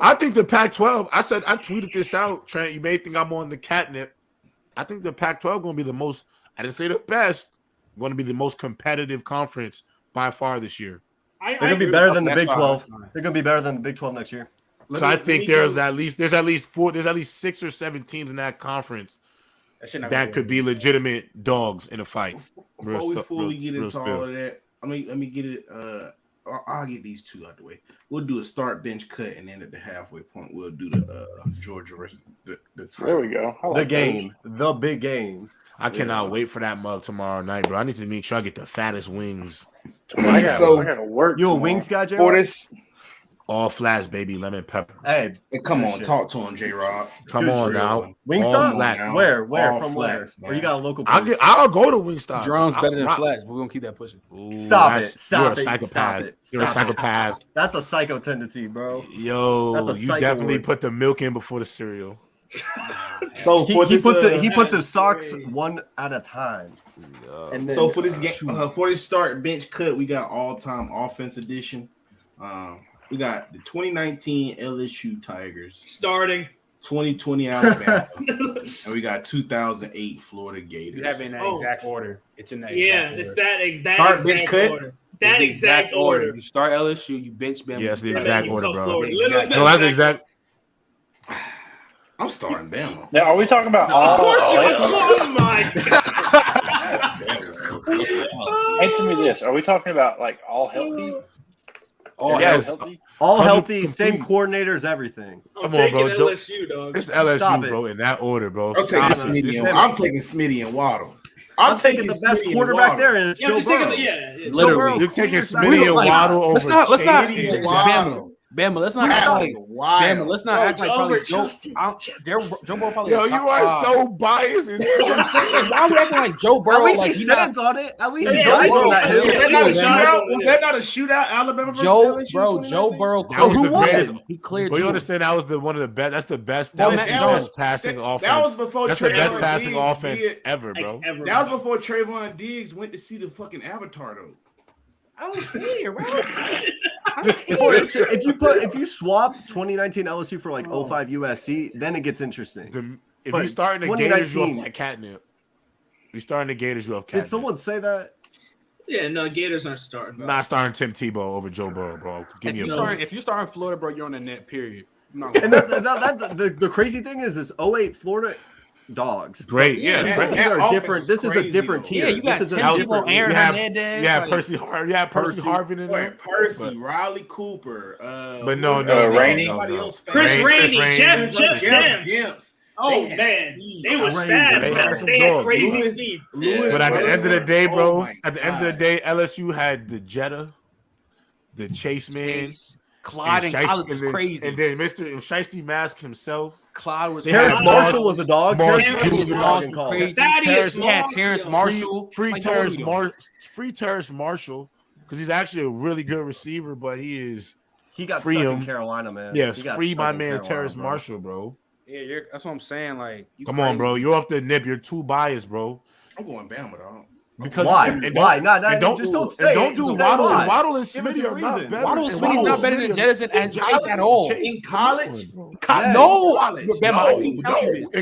I think the Pac-12. I tweeted this out, Trent. You may think I'm on the catnip. I think the Pac-12 going to be the most. I didn't say the best. Going to be the most competitive conference by far this year. They're gonna be better than the That's Big fine. 12. They're gonna be better than the Big 12 next year. So I think there's at least 6 or 7 teams in that conference that could be legitimate dogs in a fight. Before we fully get real into spill. all of that, let me get it. I'll get these two out the way. We'll do a start bench cut, and then at the halfway point, we'll do the Georgia versus the There we go. I like The that. game, the big game. I cannot wait for that mug tomorrow night, bro. I need to make sure I get the fattest wings. I So, gotta work. You a tomorrow. wings guy, for J-Rob? this, All flats, baby, lemon pepper. Hey, come Good on, shit. talk to him, J-Rob. Come Good on shit. now. Wingstop? All flat. now. Where? All From flats, where? Or man. you got a local place? I'll go to Wingstop. Drone's better than I'll- flats, but we're gonna keep that pushing. Ooh, Stop that's- it. Stop You're it. a psychopath. Stop it. You're a Stop it. psychopath. That's a psycho tendency, bro. Yo, That's a you psycho definitely word. put the milk in before the cereal. So He, for he this, puts it. He puts his that's socks crazy. one at a time. And then, so for this game, for this start bench cut, we got all-time offense edition. We got the 2019 LSU Tigers, Starting. 2020 Alabama, and we got 2008 Florida Gators. You have it in that Oh. exact order. It's in that Yeah, exact it's order. that Start exact bench cut? order. It's That the exact order. You start LSU, you bench Bama. Yeah, it's the And then exact you order, go bro. Florida. Exact- Literally, No, that's the exact. I'm starting Bama. Now, are we talking about Of all? course you are. all- Oh my god. Answer me this: are we talking about like all healthy? Oh, Yes. healthy? all 100 healthy, same complete. coordinators, everything. I'm Come on, taking bro. LSU, dog. It's LSU, Stop it. bro, in that order, bro. I'm taking Stop it. Smitty. I'm taking Smitty and Waddle. I'm taking the best Smitty and quarterback Waddle. there, and it's Yeah, I'm Joe just taking Burrow. the yeah. Literally. Burrow, You're taking 2 years Smitty and back. Waddle over let's not Shady and Waddle. Bama, let's not act like Bama, let's not Bro, act like over probably Joe. Justin. Joe Burrow probably. Yo, a you top are five. so biased. And so Why are we acting like Joe At Burrow? least Like he he not, stands on it. At least he Yeah, drives bro. on that hill. Yeah, Was that not a yeah. shootout? Was that not a shootout? Alabama versus Joe, LSU bro, 2019? Joe Burrow. That was who the won? greatest. He cleared But you two. understand that was one of the best. That's the best. Well, That was Matt the Jones. best passing offense. That was before That's the best Trayvon passing Diggs offense did- ever, Like, bro. ever. That was before Trayvon Diggs went to see the fucking Avatar, though. I don't care, bro. If you swap 2019 LSU for like 05 USC, then it gets interesting. If you're starting the Gators, you off that catnip. You're starting the Gators, you off catnip. Did someone say that? Yeah, no, Gators aren't starting. Bro. Not starting Tim Tebow over Joe Burrow, bro. If you're starting Florida, bro, you're on the net. Period. And the crazy thing is, 08 Florida dogs. Great, yeah. These are different. This is a different tier. Yeah, you got Tim Tebow, Aaron Hernandez. Yeah, Percy Harvin in there. Percy, Riley Cooper. But no. Rainey. Chris Rainey, Jeff Demps. Oh man, they was fast, man. They had crazy speed. But at the end of the day, bro, LSU had the Jetta, the Chase man, Clyde and College was crazy. And then Mr. Shiesty Mask himself. Clyde was Terrence Marshall was a dog. Terrence Marshall was crazy. Terrence Marshall. Free Terrence Marshall, because he's actually a really good receiver, but he got stuck in Carolina, man. Yes, free my man Terrence Marshall, bro. Yeah, that's what I'm saying. Like, come on, bro. You're off the nip. You're too biased, bro. I'm going Bama, dog. Because why? Just don't say. Don't do Waddle and Smitty are not better. Waddle and Smitty's not better than Jettison and Chase at all. In college? No. In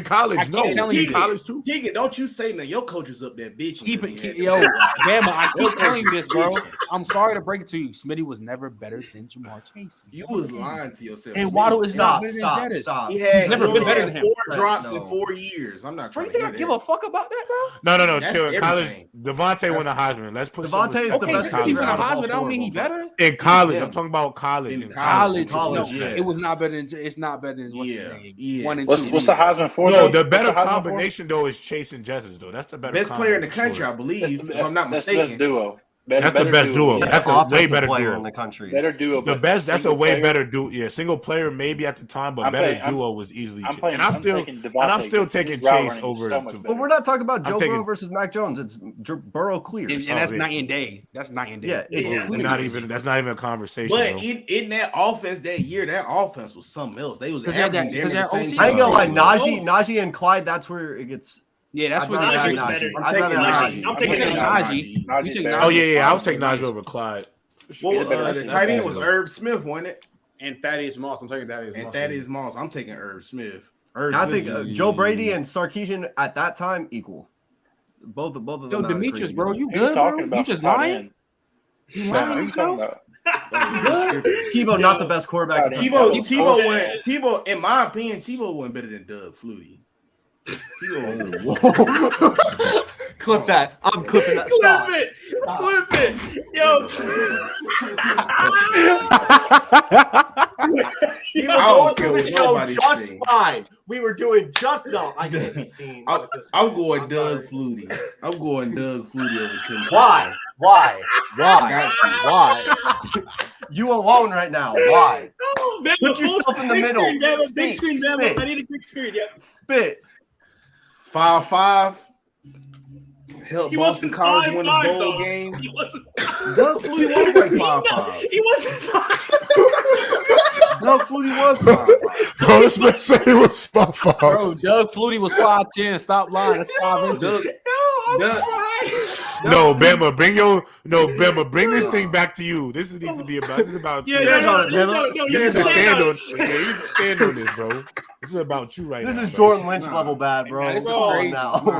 college, no. In college, too. Keegan, don't you say that your coach is up there bitching. Bama, I keep telling you this, bro. I'm sorry to break it to you. Smitty was never better than Jamar Chase. You was lying to yourself. And Waddle is not better than Jettis. He's never been better than him. 4 drops in 4 years. I'm not trying to hear that. I give a fuck about that, bro? No. Chill. In college, Devontae won a Heisman. Let's put Devontae is the best. He won a Heisman. I don't mean he better. In college, I'm talking about college. In college, it was not better than. It's not better than what's his name. Yeah. 1 and 2. What's the Heisman for? No, the better combination though is Chase and Jettis though. That's the better. Best player in the country, I believe. If I'm not mistaken. Best duo. That's the best duo. That's a way better player duo in the country. Better duo. The best. That's a way better duo. Yeah, single player maybe at the time, but better duo was easily. And I'm still taking Chase over. But we're not talking about Joe Burrow versus Mac Jones. It's Burrow clear, and that's night and day. That's night and day. Yeah, that's not even a conversation. But in that offense that year, that offense was something else. They was averaging the same. I ain't gonna lie, Najee and Clyde. That's where it gets. Yeah, that's what Najee was better. I'm taking Najee. Oh yeah, I'll take Najee over Clyde. Well, the tight end was Herb Smith, wasn't it? And Thaddeus Moss. I'm taking Thaddeus Moss. I'm taking Herb Smith. I think Joe Brady and Sarkisian at that time equal. Both of them. Yo, Demetrius, bro, you good, bro? You just lying? You lying yourself? Tebow, not the best quarterback. Tebow, in my opinion, Tebow wasn't better than Doug Flutie. Clip that. I'm clipping that. Clip it. Yo. We were going through the show just fine. We were doing just no. I can't be seen. I'm going Doug Flutie. I'm going Doug Flutie over Tim. Why? You alone right now. Why? No, put yourself in the middle. Big screen, I need a big screen. Yeah. Spit. 5'5". Helped Boston College win the bowl game. He wasn't. Doug Flutie was like 5'5". He wasn't 5'5". Doug Flutie was 5'5". Bro, this man said he was 5'5". Bro, Doug Flutie was 5'10". Stop lying. That's 5 inches. No, Bama, bring this thing back to you. This needs to be about. This is about. You need to stand on this, bro. This is about you right now. This is Jordan Lynch level bad, bro. This is crazy.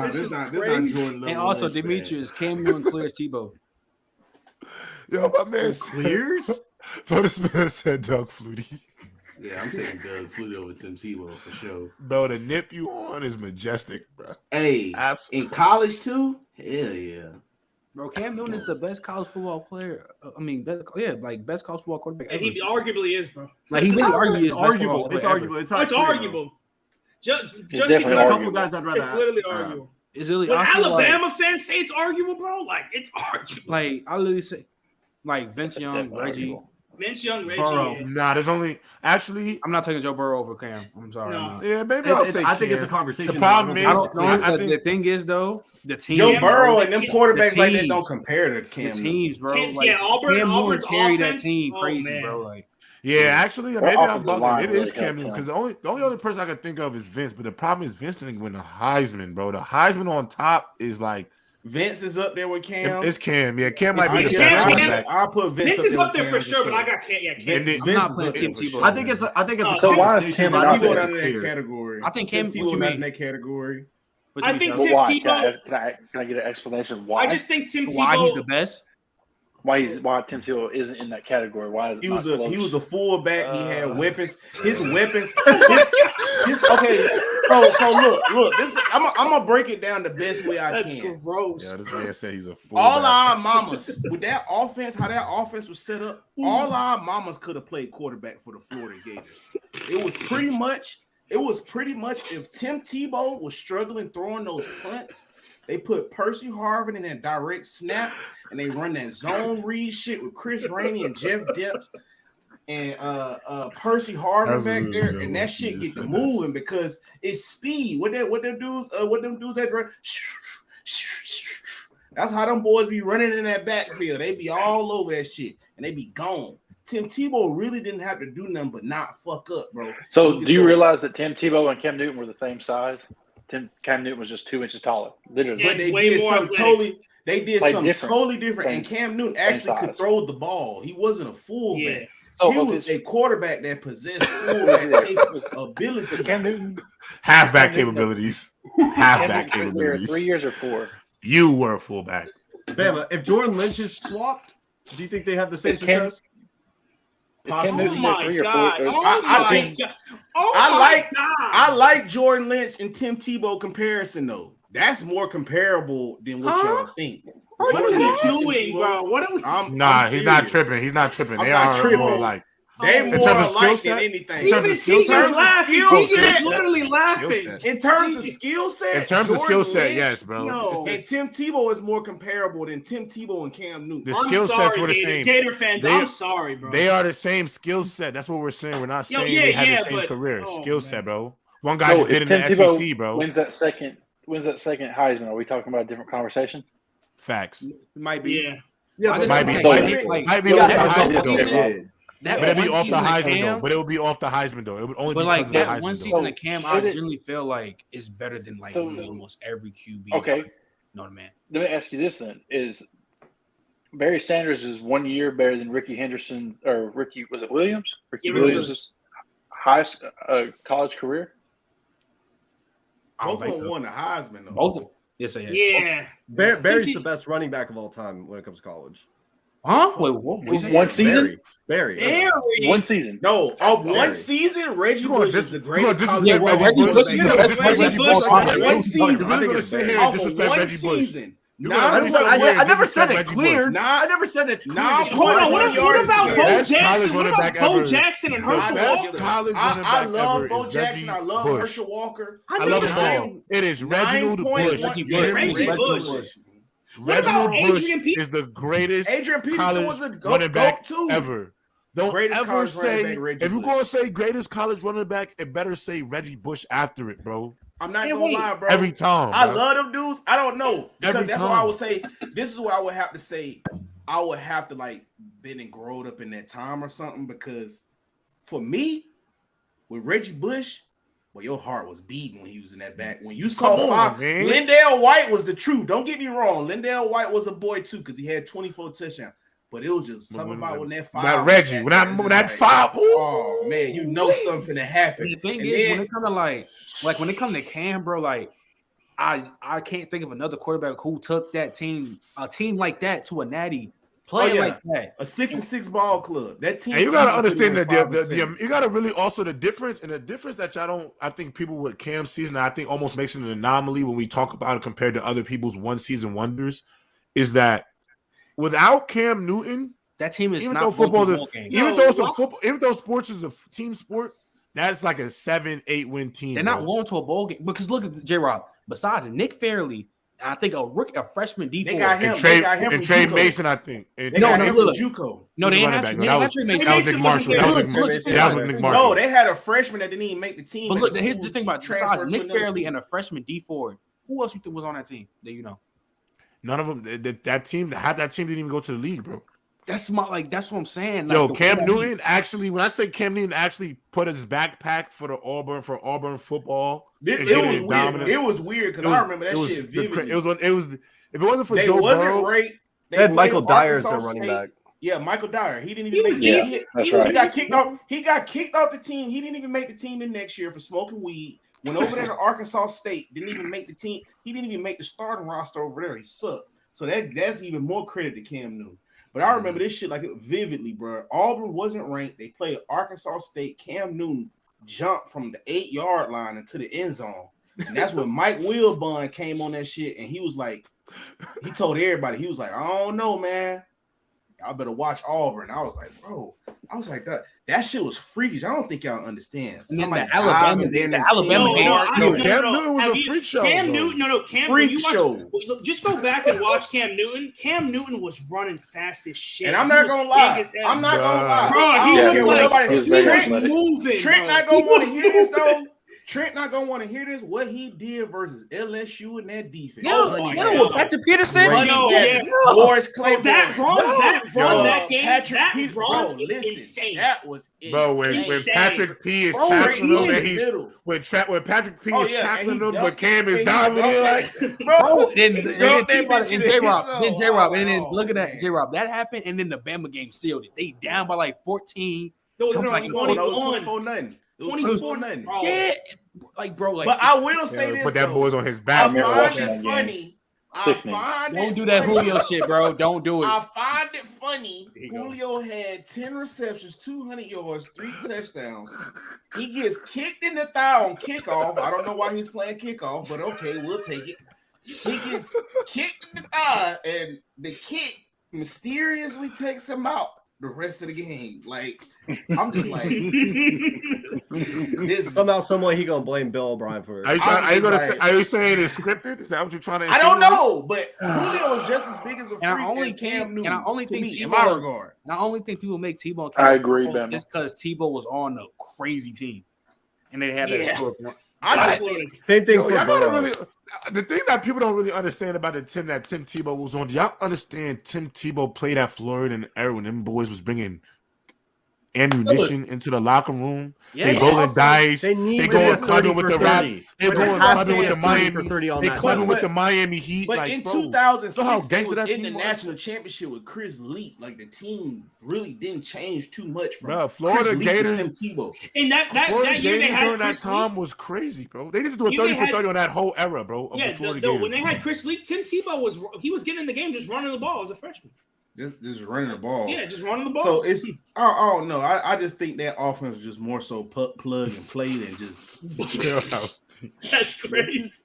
This is not Jordan level. And also, Lynch, Demetrius, Cam Newton clears Tebow. Yo, my man clears. Bro, this man said Doug Flutie. Yeah, I'm taking Doug Flutie over Tim Tebow for sure. Bro, the nip you on is majestic, bro. Hey, absolutely. In college too? Hell yeah. Bro, Cam Newton is the best college football player. Best college football quarterback ever. He arguably is, bro. Like, he really is arguable. It's arguable. It's arguable. Just a couple guys I'd rather. It's literally arguable. It's literally. When Alabama fans say it's arguable, bro, like it's arguable. Like I literally say, like Vince Young, Reggie. Burrow. Nah, there's only actually. I'm not taking Joe Burrow over Cam. I'm sorry. No. Yeah, maybe I'll say. I think it's a conversation. The problem is, the thing is though, the team. Joe Burrow and them quarterbacks like that don't compare to Cam. The teams, bro. Auburn carried that team crazy, bro. Like. Yeah, actually, maybe I'm bugging. It is Cam Newton because the only other person I can think of is Vince. But the problem is Vince didn't win the Heisman, bro. The Heisman on top is like Vince is up there with Cam. It's Cam. Yeah, Cam might be the Cam- best running Cam- back. I'll put Vince Vince is up with there for Cam sure, but I got Cam. Yeah, Cam. And then- I'm Vince not is playing up there Tim for Tebow. sure. I think it's a So why is conversation Tim about not Tebow there? not in defensive that tier. category. I think Tim Cam- what Tebow you not mean? in that category. What you I mean, think Charles? But why? Tebow- Can I get an explanation why? I just think Tim why he's the Tebow. best. why Tim Tebow isn't in that category. Why is it He not was close? a fullback. He had weapons. His weapons. Okay. So look. This I'm gonna break it down the best way I That's can. gross. Yeah, this man said he's a fool. All our mamas with that offense, how that offense was set up, all our mamas could have played quarterback for the Florida Gators. It was pretty much if Tim Tebow was struggling throwing those punts, they put Percy Harvin in that direct snap and they run that zone read shit with Chris Rainey and Jeff Depps and Percy Harvin back there, and that shit get to moving because it's speed. What them dudes that run. That's how them boys be running in that backfield. They be all over that shit and they be gone. Tim Tebow really didn't have to do nothing but not fuck up, bro. So do you realize that Tim Tebow and Cam Newton were the same size? Cam Newton was just 2 inches taller, literally. But they way did more something athletic. totally different. And Cam Newton actually could throw the ball. He wasn't a fullback. Yeah. So, He was a quarterback that possessed fullback ability. Cam Newton halfback capabilities. Halfback Cam Newton was there capabilities. 3 years or 4. You were a fullback. Bama, if Jordan Lynch is swapped, do you think they have the same Is Cam- success? Cam Oh Newton my 3 or 4. god! Oh I my think- god! I like Jordan Lynch and Tim Tebow comparison though. That's more comparable than what y'all think. What are Jordan we Lynch and Tim doing, Tebow, bro? What are we? Nah, he's not serious. tripping. He's not tripping. I'm They not are tripping. more like. They In more terms of skill alike than set? anything. In terms Even of skill Tegan's set? laughing. skill Tegan set. is literally Skill laughing. set. In terms of skill set, In terms of Jordan skill set, Lynch yes, bro. Yo. And Tim Tebow is more comparable than Tim Tebow and Cam Newton. The I'm skill sets sorry, were the Gator, same. Gator fans, They- I'm sorry, bro. They are the same skill set. That's what we're saying. We're not Yo, saying yeah, they have yeah, the same but- career. oh, Skill man. set, bro. One guy So just did if in Tim the Tebow SEC, bro. wins that second Heisman, are we talking about a different conversation? Facts. Might be. Yeah. Yeah, I but just Might don't be, think- might I be, think, like, might be yeah, off the that Heisman one though. season- That But it'd be one off the season of Heisman though. Cam, But it would be off the Heisman though. It would only but be like because of the that one Heisman season though. of Cam, should I it- generally feel like is better than like So- really almost every QB. Okay. You know what I mean? Let me ask you this then: Is Barry Sanders is 1 year better than Ricky Henderson or Ricky? Was it Williams? Ricky Yeah, Williams' highest college career. I don't Both of think them so. Oh. won the Heisman though. Both of them. Yes, I have. Yeah. Barry's Tim the best running back of all time when it comes to college. Huh? Wait, what? What you say? One season. Barry. Barry. One season. No, of one Barry. season, Reggie You gonna Bush is the you gonna greatest disrespect college Reggie quarterback. Bush? Reggie You gonna Bush. disrespect Reggie Reggie Bush. Bush? One You're season. really gonna sit here and Off of disrespect one Reggie Bush? season. You're Nah, gonna I sit never- here I and never said disrespect it Reggie clear. Bush. Nah, I never said it Nah, clear. Hold on. What about Bo Best Jackson? college What running about back Bo ever. Jackson and The Herschel best Walker? college running I back love ever Bo is Jackson. Reggie I love Bush. Herschel Walker. I love them Nine- all. It is Reginald 9.1 Bush. Reggie Yeah, Bush. Reggie Bush. Bush. Reginald about Bush Adrian Peterson? is the greatest Adrian Peterson college was a running back goat too. ever. Don't Greatest ever college running say back, Reggie if you're Bush. gonna say greatest college running back, it better say Reggie Bush after it, bro. I'm not Hey, gonna wait. lie, bro. Every time. I bro. love them dudes. I don't know because Every that's what time. I would say. This is what I would have to say. I would have to like been and growed up in that time or something because for me, with Reggie Bush, well, your heart was beating when he was in that back. When you saw Come on, man. Lindell White was the truth. Don't get me wrong. Lindell White was a boy too because he had 24 touchdowns. But it was just something about when that five. That Reggie, when that five. Oh man, you know something to happen. The thing And is, then- when it comes to like when it comes to Cam, bro, like I can't think of another quarterback who took that team, a team like that, to a natty playing yeah. like that. a 6-6 ball club. That team. And you gotta understand that that you gotta really also the difference that I think people with Cam season, I think almost makes it an anomaly when we talk about it compared to other people's one season wonders, is that without Cam Newton, That team is even not though football is game. even though it's a football, even though sports is a team sport, that's like a 7-8 win team. They're not bro. going to a bowl game because look at J-Rob. Besides Nick Fairley, I think a freshman D4. They got him. And Trey, They got him and from Trey JUCO. Mason, I think. And They No, got no, him from look. JUCO. No, they He's ain't a have running Trey. back. They No, ain't have Trey Mason. that was Nick Mason Marshall. wasn't That was there. Nick Look, Marshall. That was with Nick No, Marshall. they had a freshman that didn't even make the team. But at look, the here's school. the thing about Transferred besides to Nick another Fairley school. and a freshman D Ford. Who else you think was on that team that you know? None of them. That team, half that team didn't even go to the league, bro. That's what I'm saying. Yo, the Cam way that he- Newton actually, when I say Cam Newton actually put his backpack for Auburn football. It and was getting weird. dominant. It was weird because I remember that shit vividly. It was If it wasn't for They Joe wasn't Burrow, ranked. They had played Michael Dyer as Arkansas their running State. back. Yeah, Michael Dyer. He didn't He even was make decent. that's He right. was He got decent. kicked off. He got kicked off the team. He didn't even make the team the next year for smoking weed. Went over there to Arkansas State. Didn't even make the team. He didn't even make the starting roster over there. He sucked. So that's even more credit to Cam Newton. But I remember this shit like it vividly, bro. Auburn wasn't ranked. They played Arkansas State. Cam Newton jumped from the 8-yard line into the end zone. And that's when Mike Wilbon came on that shit. And he was like, he told everybody, he was like, I don't know, man. Y'all better watch Auburn. I was like, bro, that shit was freakish. I don't think y'all understand. And then Somebody the Alabama diving in game Cam Newton was a freak show. Cam bro. Newton, Cam. Freak when you watch, show. look, just go back and watch Cam Newton. Cam Newton was running fast as shit. And I'm He not was gonna big lie. as hell. I'm not gonna lie. Bro, I he don't Yeah, care was what like, he was nobody. very Trent athletic. moving. Trent bro. not gonna He want to was hear this moving. though. Trent not gonna want to hear this. What he did versus LSU and that defense. With Patrick Peterson. Boris Bro, Claiborne. that run, that game, Patrick that Peterson, run bro, is listen, insane. That was Bro, when Insane. Patrick P is Bro, tackling he him, in and the middle. when Patrick P Oh, is yeah, and tackling he him, but dunked Cam and is he diving in like, dunked Bro, then Dunked that bitch in the J-Rob, end then zone. J-Rob, and then Oh, look at that, man. J-Rob. That happened, and then the Bama game sealed it. They down by like 14. No, Come no, back no, and No, it was 21. 24-0. It was 24 24-0. bro. Yeah, like bro, like But I will say this put that though. boys on his I back. remember find watching it that game. funny. Sickening. don't do that Julio shit, bro. Don't do it. I find it funny. There you go. Julio had 10 receptions, 200 yards, 3 touchdowns. He gets kicked in the thigh on kickoff. I don't know why he's playing kickoff, but okay, we'll take it. He gets kicked in the thigh, and the kick mysteriously takes him out the rest of the game. Like, I'm just like, this. Somehow, some way, he gonna blame Bill O'Brien for it. Are you saying it's scripted? Is that what you're trying to? I don't know, but Julio is just as big as a freak as Cam Newton. And I only to think me, in Tebow- my regard. And I only think people make Tebow. I agree, Bama. Just because Tebow was on a crazy team, and they had that Yeah. score. I just Same thing Yo, for y'all gotta Burrow. really, the thing that people don't really understand about the Tim that Tim Tebow was on. Do y'all understand Tim Tebow played at Florida and era when them boys was bringing ammunition into the locker room? Yeah, they rolling dice. They need They to going get clubbing 30 with for the rap. 30. They But going that's how clubbing with the 30 Miami. for 30 on They that clubbing time. with the Miami Heat. But like, in bro, 2006, know how they gangster was that in the team was? national championship with Chris Leak. Like the team really didn't change too much from Bro, Florida Chris Leak to Gators. Tim Tebow. And Florida that year they Gators had during that Chris time Leak. was crazy, bro. They need to do a You 30 had- for 30 on that whole era, bro. Of the Yeah, Florida no, Gators, when they bro. had Chris Leak, Tim Tebow was getting in the game, just running the ball as a freshman. This is running the ball. Yeah, just running the ball. So it's I don't know. I just think that offense is just more so plug and play than just Jailhouse team. that's crazy.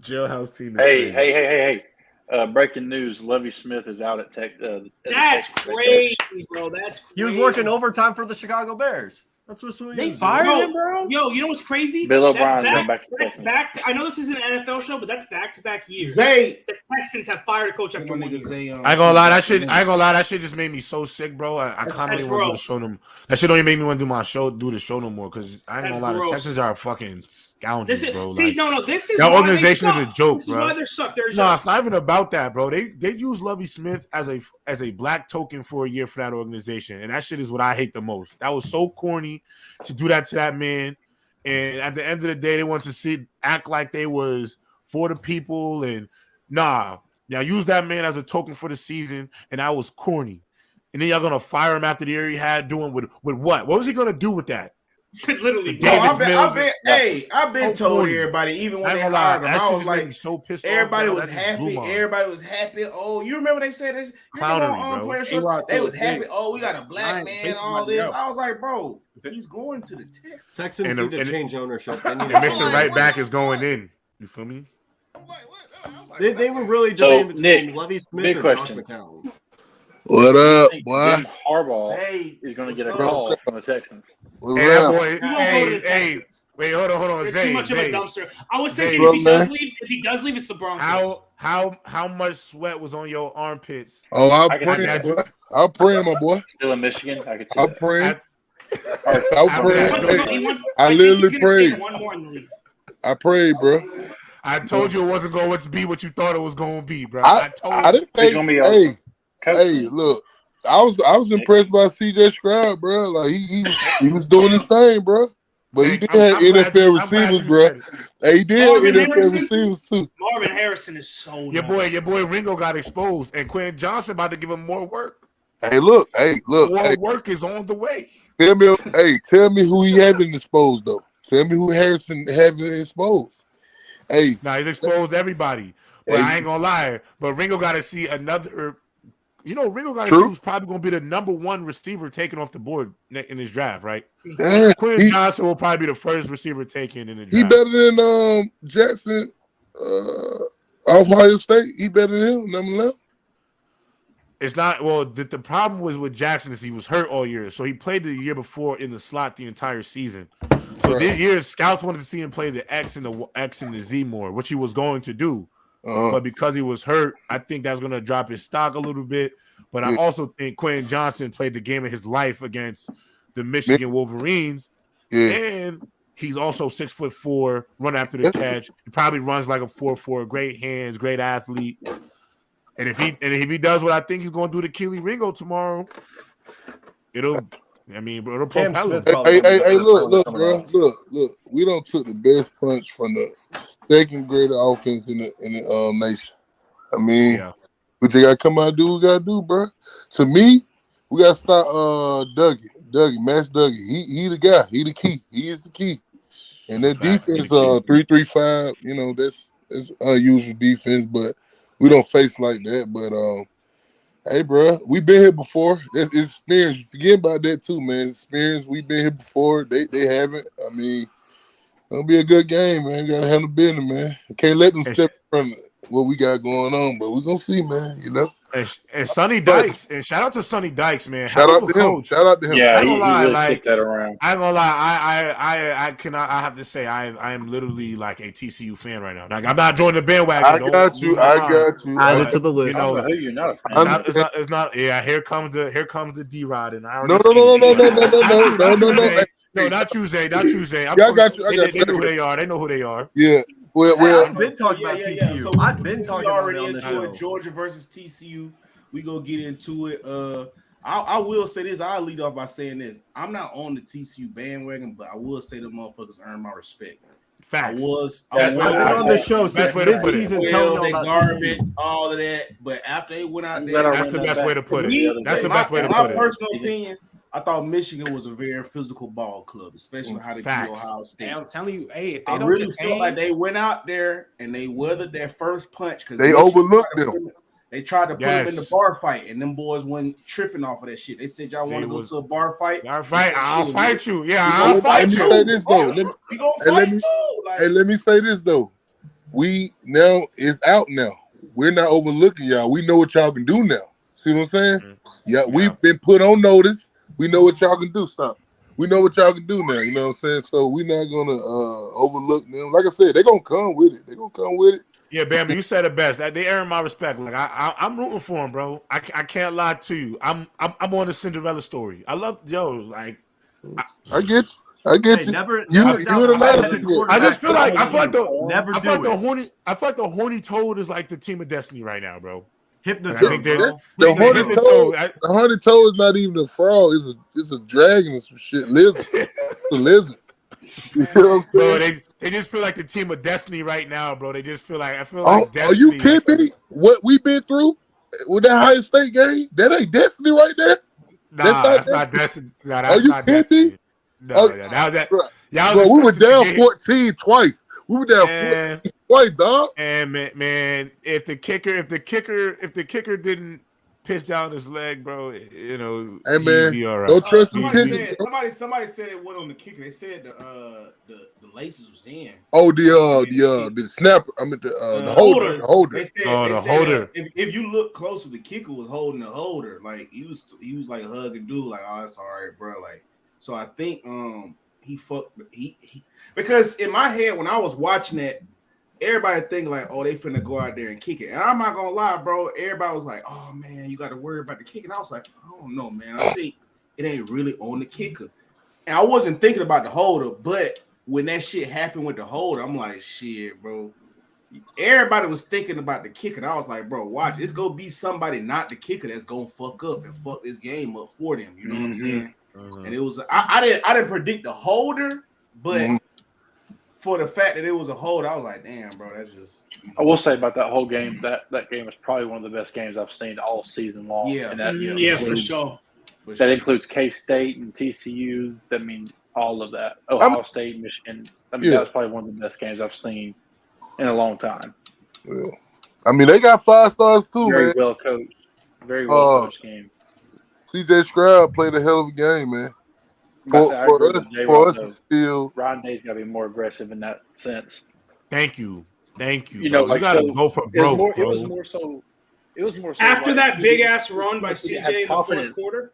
Jailhouse team. is Hey, crazy. hey. Breaking news: Lovie Smith is out at Tech. That's crazy, bro. That's crazy. He was working overtime for the Chicago Bears. That's what he They was fired doing. him, bro. Yo, you know what's crazy? Bill That's O'Brien's going back to That's Texans. back. I know this isn't an NFL show, but that's back-to-back years. Zay. The Texans have fired a coach after My 1 nigga year. Zay, I ain't gonna lie, that shit just made me so sick, bro. I kind of that's didn't want to do the gross. show no more. That shit don't even make me want to do the show no more because I ain't That's gonna lie, gross. the Texans are fucking scoundrels, This is bro. see, Like, no. This is that why organization they is a suck. joke, This is bro. why they suck. They're no, it's not even about that, bro. They use Lovie Smith as a black token for a year for that organization, and that shit is what I hate the most. That was so corny to do that to that man. And at the end of the day, they want to act like they was for the people, and now use that man as a token for the season, and that was corny. And then y'all gonna fire him after the year he had doing with what? What was he gonna do with that? literally. Davis I've Mills. been So told corny. everybody, even when I they ain't gonna lie, hired him, that I shit was just made like, me so pissed off. everybody bro. was That just blew happy. my mind. Everybody was happy. Oh, you remember they said this? You remember Clownery, on bro. player shows? A-Rod They was told happy. Vic, Oh, we got a black Ryan man. takes All somebody this. out. I was like, bro, he's going to the Texans. Texans And need the- to and- change ownership. They need And to Mr. change- Right Back is going in. You feel me? I'm like, what? I'm like, They were really So, debating between Nick, Lovie Smith big and question. Josh McCown. What I up, think boy? Jim Harbaugh Hey, is going to get a what's up? call from the Texans. What's Hey, that up? boy. He won't go to Hey, the hey. Texans. Wait, hold on. They're Zay, too much of a Zay. dumpster. I was Zay. thinking if he Brother. does leave, it's the Broncos. How much sweat was on your armpits? Oh, I'll I can pray, see that. boy. I'll pray, my boy. Still in Michigan, I could see I'll that. pray. At- I'll I pray. went- Hey, I I think literally he's gonna stay prayed. one more in the league. I prayed, bro. I told you it wasn't going to be what you thought it was going to be, bro. I told I didn't He's think. gonna be a Hey, coach. hey, look. I was impressed by CJ Stroud, bro. Like he was doing his thing, bro. But he did have NFL receivers, bro. Hey, he did Marvin NFL Harrison? receivers too. Marvin Harrison is so Your nice. boy Ringo got exposed, and Quentin Johnson about to give him more work. Hey, look. More work is on the way. Tell me who he haven't exposed though. Tell me who Harrison haven't exposed. Hey, Now he's exposed everybody. But I ain't gonna lie. But Ringo got to see another. Ringo got to see who's probably gonna be the number one receiver taken off the board in his draft, right? Quentin Johnson will probably be the first receiver taken in the draft. He better than Jackson, Ohio State. He better than him. Number 11. It's not the problem was with Jackson is he was hurt all year, so he played the year before in the slot the entire season. So this year, scouts wanted to see him play the X and the Z more, which he was going to do. But because he was hurt, I think that's going to drop his stock a little bit. But I also think Quentin Johnson played the game of his life against the Michigan Wolverines, and he's also 6'4", run after the catch. He probably runs like a 4.4, great hands, great athlete. And if he does what I think he's going to do to Keely Ringo tomorrow, it'll propel him. Hey, look, bro. Look. We don't took the best punch from the second grade offense in the nation. I mean, we just gotta come out and do what we gotta do, bro. To me, we gotta start Dougie, Max Dougie. He the guy. He the key. He is the key. And that defense, 3-3-5. That's unusual defense, but we don't face like that. But hey, bro, we been here before. It's experience. You forget about that too, man. It's experience. We've been here before. They haven't. I mean, it'll be a good game, man. You gotta handle business, man. Can't let them step in front of what we got going on, but we're gonna see, man. And Sonny Dykes, and shout out to Sonny Dykes, man. Shout out to him. Yeah, I ain't gonna lie, kicked that around. I ain't gonna lie. I have to say, I am literally like a TCU fan right now. Like, I'm not joining the bandwagon. I got you. Add it to the list. Who you're not a fan. It's not. Yeah, here comes the D-Rod, and I No. No, not Tuesday. I got you. They know who they are. They know who they are. Yeah. Well, I've been talking about TCU. So I've been talking about it on the show. Georgia versus TCU. We go get into it. I will say this. I'll lead off by saying this. I'm not on the TCU bandwagon, but I will say the motherfuckers earn my respect. Facts. I've been on the show since mid-season telling them about garbage, TCU. all of that. But after they went out there, That's the best way to put it. That's the best way to put it. My personal opinion, I thought Michigan was a very physical ball club, especially how they beat Ohio State. I'm telling you, hey, if they I don't really felt like they went out there and they weathered their first punch because they overlooked them. They tried to put them in the bar fight, and them boys went tripping off of that shit. They said, y'all want to go to a bar fight? I'll fight you. Yeah, I'll fight you. Let me say this, though. Let me say this, though. We now is out now. We're not overlooking y'all. We know what y'all can do now. See what I'm saying? Mm-hmm. Yeah, we've been put on notice. We know what y'all can do. Stop. We know what y'all can do now. You know what I'm saying? So we're not going to overlook them. Like I said, they're going to come with it. Yeah, Bam, you said it best. They earn my respect. Like I'm rooting for them, bro. I can't lie to you. I'm on the Cinderella story. I love I get you. Never. I just feel like the horny toad is like the team of destiny right now, bro. Hypnotoad. The horny toad is not even a frog. It's a dragon or some shit. Lizard. It's a lizard. You know what I'm saying? Bro, they just feel like the team of destiny right now, bro. They just feel like destiny. Are you kidding me? What we've been through with that Ohio State game? That ain't destiny right there. That's not destiny. Nah, are you kidding me? No, we were down 14 twice. We were down 14 twice, dog. And man, if the kicker didn't piss down his leg, bro, hey man, be all right. Don't trust the kicker. Somebody said it went on the kicker. They said the laces was in. Oh, the snapper. I mean the holder. The holder. They said, the holder. If you look closer, the kicker was holding the holder. Like he was like hugging dude. Like, oh, it's all right, bro. Like, so I think he because in my head when I was watching that, everybody think like, oh, they finna go out there and kick it. And I'm not gonna lie, bro. Everybody was like, oh man, you got to worry about the kick. And I was like, I don't know, man. I think it ain't really on the kicker. And I wasn't thinking about the holder, but when that shit happened with the holder, I'm like, shit, bro. Everybody was thinking about the kicker. And I was like, bro, watch. It's gonna be somebody not the kicker that's gonna fuck up and fuck this game up for them. You know what I'm saying? And it was I didn't predict the holder, But for the fact that it was a hold, I was like, damn, bro, that's just. I will say about that whole game, that game was probably one of the best games I've seen all season long. Yeah, and that for sure. That includes K-State and TCU. I mean, all of that. Ohio State, Michigan. I mean, that was probably one of the best games I've seen in a long time. Yeah. I mean, they got 5 stars too, Very man. well coached. Very well coached game. CJ Stroud played a hell of a game, man. For us to still, Ryan Day's got to be more aggressive in that sense. Thank you. You know, you gotta go for broke, bro. It was more so after like, that big ass run by CJ in the confidence. fourth quarter.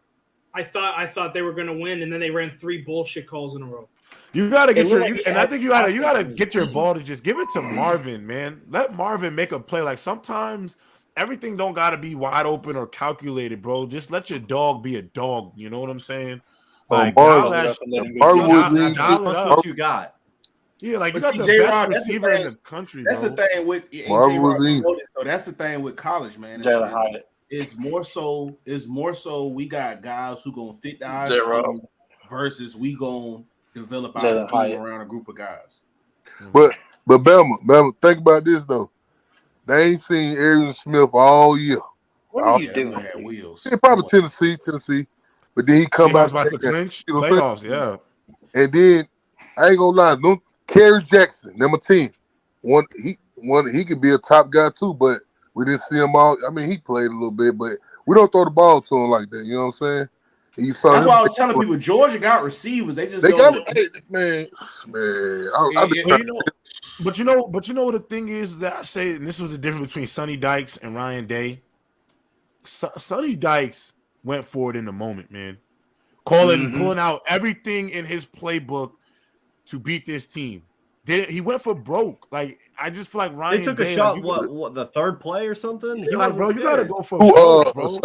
I thought they were going to win, and then they ran 3 bullshit calls in a row. You gotta get I think you gotta get your ball to just give it to Marvin, man. Let Marvin make a play. Like sometimes everything don't gotta be wide open or calculated, bro. Just let your dog be a dog. You know what I'm saying? Like that's what you got. Yeah, like you But got see, the J-Rob, best receiver in the country. That's bro. the thing with Marvin was in. That's the thing with college, man. Jalen Hyatt. It's more so we got guys who gonna fit our J-Rob. scheme versus we gonna develop our Jalen scheme Hyatt. around a group of guys. but Bama, think about this though. They ain't seen Arian Smith all year. What are you doing? Had wheels. Yeah, probably Tennessee. But then he come Seahawks out about to clinch you know what I'm playoffs, yeah. And then I ain't gonna lie, no Kerry Jackson, number 10. He could be a top guy too, but we didn't see him all. I mean, he played a little bit, but we don't throw the ball to him like that. You know what I'm saying? And you saw That's him. why I was telling people Georgia got receivers. They just got man. But you know what the thing is that I say, and this was the difference between Sonny Dykes and Ryan Day. Sonny Dykes went for it in the moment, man. Pulling out everything in his playbook to beat this team. He went for broke. Like I just feel like Ryan. They took Day, a shot. like, what the third play or something? He like, bro, you gotta go for broke, bro.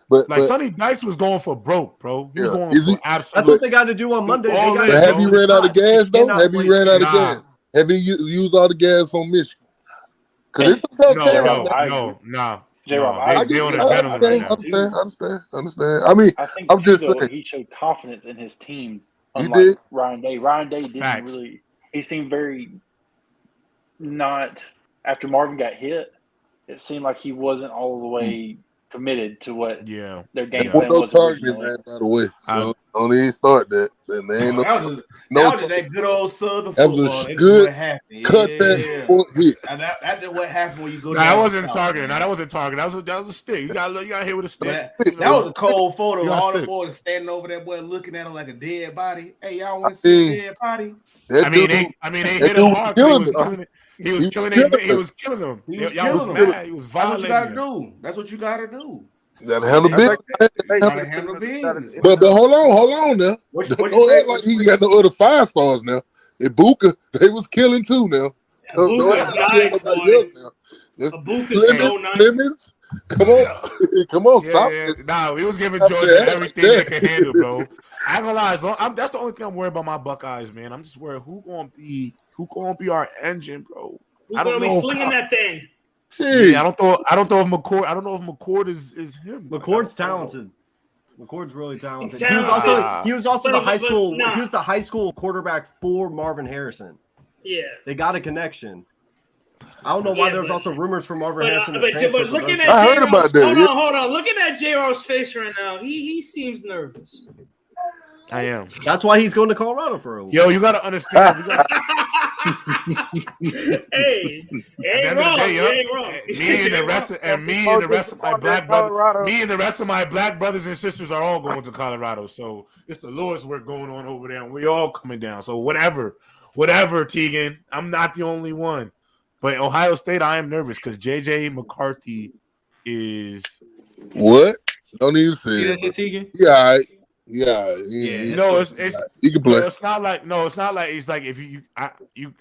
But Sonny Dykes was going for broke, bro. He was going for absolute. That's what they got to do on Monday. But have you ran out of gas though? Have you ran out of gas? Have you used all the gas on Michigan? Because it's a tough no. I understand. I mean, I'm just saying he showed confidence in his team. He did. Ryan Day. Ryan Day didn't really. He seemed very not. After Marvin got hit, it seemed like he wasn't all the way committed to what their game plan was. Targeting, man, by the way. Don't even start that. There ain't that was that good old Southern football. That was good contact hit. And that's what happened when you go. That wasn't targeting. That wasn't targeting. That was a stick. You got hit with a stick. That was a cold photo. All the boys standing over that boy looking at him like a dead body. Hey, y'all want to see a dead body? They hit him hard. He was killing them. He was killing them. Y'all was mad. He was violating. That's what you gotta do. Gotta handle business. But hold on now. Don't act like he got no other 5 stars now. Ibuka, they was killing too now. Ibuka's nice, boy. Ibuka's so nice. Lemons? Come on, stop it. Nah, he was giving Georgia everything they could handle, bro. I ain't gonna lie, that's the only thing I'm worried about my Buckeyes, man. I'm just worried who gonna be our engine, bro. Who's gonna be slinging that thing? Yeah, I don't know if McCord is him. McCord's talented. McCord's really talented. He was also the high school. He was the high school quarterback for Marvin Harrison. Yeah, they got a connection. I don't know why there was also rumors for Marvin Harrison. But looking at I heard about that. Hold on. Looking at J-Ro's face right now, he seems nervous. I am. That's why he's going to Colorado for a Yo, you gotta understand. Hey, ain't wrong. Me and the rest of my black brothers and sisters are all going to Colorado. So it's the Lord's work going on over there, and we all coming down. So whatever, Tegan. I'm not the only one. But Ohio State, I am nervous because JJ McCarthy is what? Don't even say it. Tegan? Yeah. No, it's you can play. It's not like it's like if you